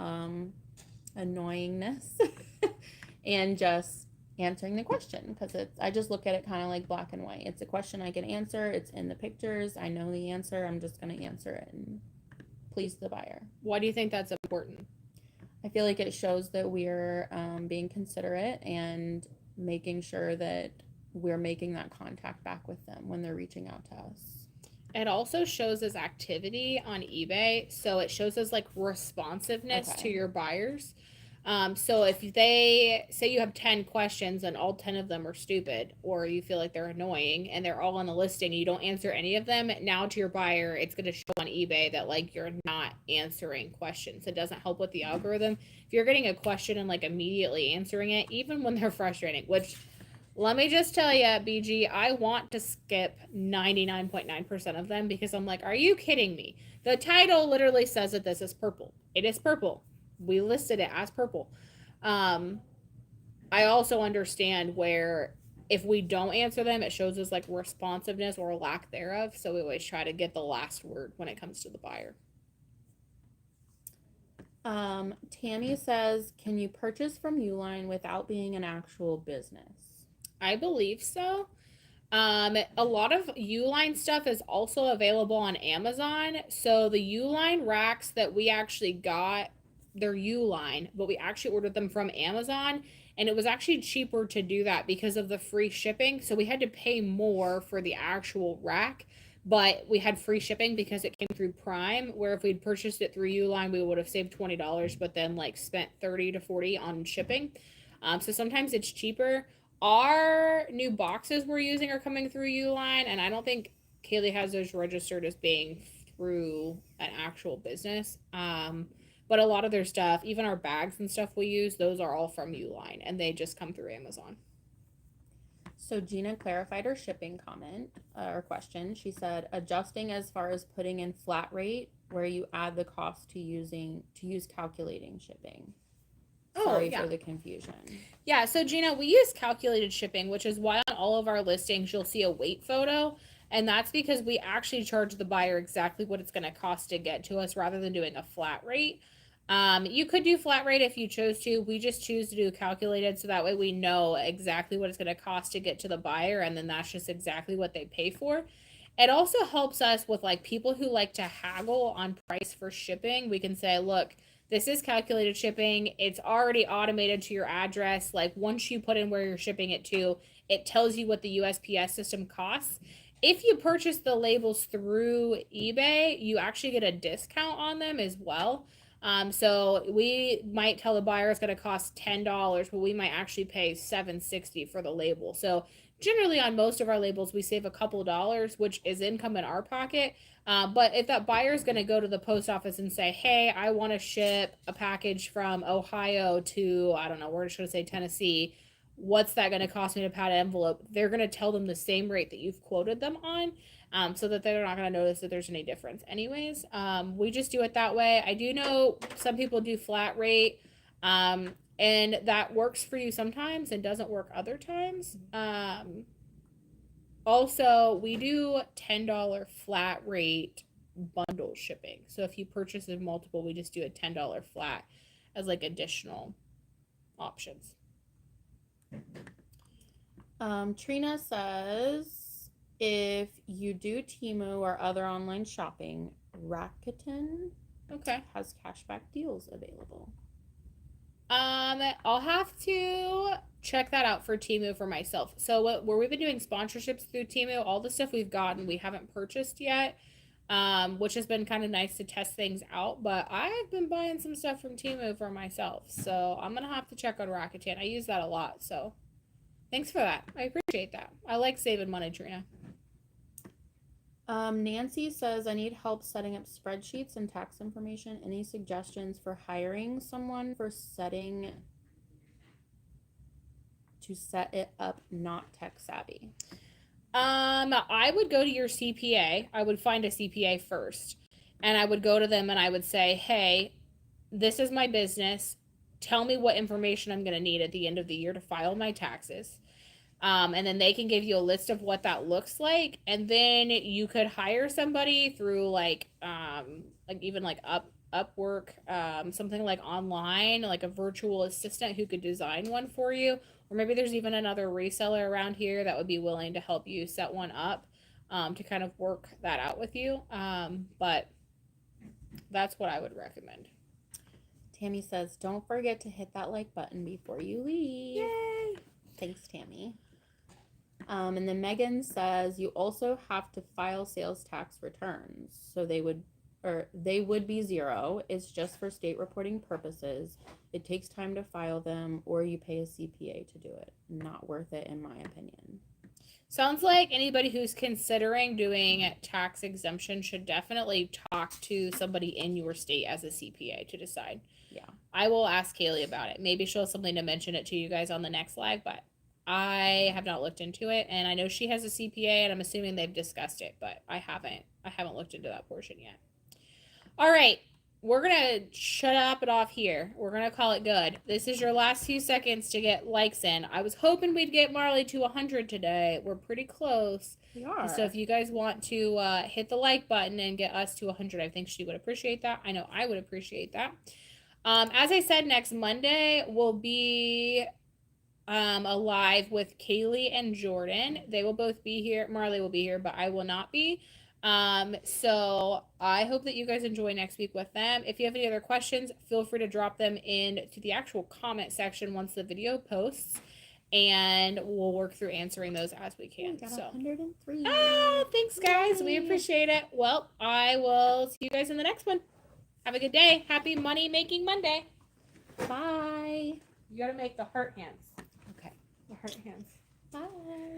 annoyingness and just answering the question, because I just look at it kind of like black and white. It's a question I can answer. It's in the pictures. I know the answer. I'm just going to answer it and please the buyer. Why do you think that's important? I feel like it shows that we're being considerate and making sure that we're making that contact back with them when they're reaching out to us. It also shows as activity on eBay, so it shows as like responsiveness to your buyers. So if they say you have 10 questions and all 10 of them are stupid, or you feel like they're annoying and they're all on the listing, you don't answer any of them, now to your buyer, it's going to show on eBay that like you're not answering questions. It doesn't help with the algorithm. If you're getting a question and like immediately answering it, even when they're frustrating, which let me just tell you, BG, I want to skip 99.9% of them because I'm like, are you kidding me? The title literally says that this is purple. It is purple. We listed it as purple. I also understand where if we don't answer them, it shows us like responsiveness or lack thereof. So we always try to get the last word when it comes to the buyer. Tammy says, can you purchase from Uline without being an actual business? I believe so. A lot of Uline stuff is also available on Amazon. So the Uline racks that we actually got, they're Uline, but we actually ordered them from Amazon, and it was actually cheaper to do that because of the free shipping. So we had to pay more for the actual rack, but we had free shipping because it came through Prime, where if we'd purchased it through Uline, we would have saved $20, but then like spent 30 to 40 on shipping. So sometimes it's cheaper. Our new boxes we're using are coming through Uline, and I don't think Cayley has those registered as being through an actual business. But a lot of their stuff, even our bags and stuff we use, those are all from Uline, and they just come through Amazon. So Gina clarified her shipping comment or question. She said, adjusting as far as putting in flat rate where you add the cost to use calculating shipping. Sorry for the confusion. Yeah, so Gina, we use calculated shipping, which is why on all of our listings you'll see a weight photo. And that's because we actually charge the buyer exactly what it's going to cost to get to us rather than doing a flat rate. You could do flat rate if you chose to. We just choose to do calculated so that way we know exactly what it's going to cost to get to the buyer, and then that's just exactly what they pay for. It also helps us with like people who like to haggle on price for shipping. We can say, look, this is calculated shipping. It's already automated to your address. Like once you put in where you're shipping it to, it tells you what the USPS system costs. If you purchase the labels through eBay, you actually get a discount on them as well. So we might tell the buyer it's going to cost $10, but we might actually pay $7.60 for the label. So generally on most of our labels, we save a couple dollars, which is income in our pocket. But if that buyer is going to go to the post office and say, hey, I want to ship a package from Ohio to, I don't know, we're just going to say Tennessee. What's that going to cost me to pad an envelope? They're going to tell them the same rate that you've quoted them on, so that they're not going to notice that there's any difference. Anyways, we just do it that way. I do know some people do flat rate, and that works for you sometimes and doesn't work other times. Also, we do $10 flat rate bundle shipping. So if you purchase in multiple, we just do a $10 flat as like additional options. Trina says, If you do Temu or other online shopping, Rakuten Okay. has cashback deals available. I'll have to check that out for Temu for myself. So where we've been doing sponsorships through Temu, all the stuff we've gotten, we haven't purchased yet, which has been kind of nice to test things out. But I've been buying some stuff from Temu for myself, so I'm gonna have to check on Rakuten. I use that a lot, so thanks for that. I appreciate that. I like saving money, Trina. Nancy says, I need help setting up spreadsheets and tax information. Any suggestions for hiring someone for setting to set it up, not tech savvy? I would go to your CPA. I would find a CPA first, and I would go to them and I would say, hey, this is my business. Tell me what information I'm going to need at the end of the year to file my taxes. And then they can give you a list of what that looks like, and then you could hire somebody through like even like Upwork, something like online, like a virtual assistant who could design one for you, or maybe there's even another reseller around here that would be willing to help you set one up, to kind of work that out with you. But that's what I would recommend. Tammy says, don't forget to hit that like button before you leave. Yay! Thanks, Tammy. And then Megan says, you also have to file sales tax returns. So they would be zero. It's just for state reporting purposes. It takes time to file them, or you pay a CPA to do it. Not worth it, in my opinion. Sounds like anybody who's considering doing tax exemption should definitely talk to somebody in your state as a CPA to decide. Yeah. I will ask Cayley about it. Maybe she'll have something to mention it to you guys on the next live, but I have not looked into it, and I know she has a CPA, and I'm assuming they've discussed it, but I haven't looked into that portion yet. All right, we're gonna shut up it off here. We're gonna call it good. This is your last few seconds to get likes in. I was hoping we'd get Marley to 100 today. We're pretty close. We are. So if you guys want to hit the like button and get us to 100, I think she would appreciate that. I know I would appreciate that. As I said, next Monday will be alive with Cayley and Jordan. They will both be here. Marley will be here, but I will not be. So I hope that you guys enjoy next week with them. If you have any other questions, feel free to drop them into the actual comment section once the video posts, and we'll work through answering those as we can. We got so 103. Oh, thanks guys. Yay. We appreciate it. Well, I will see you guys in the next one. Have a good day. Happy money making Monday. Bye. You gotta make the heart hands. Okay. The heart hands. Bye.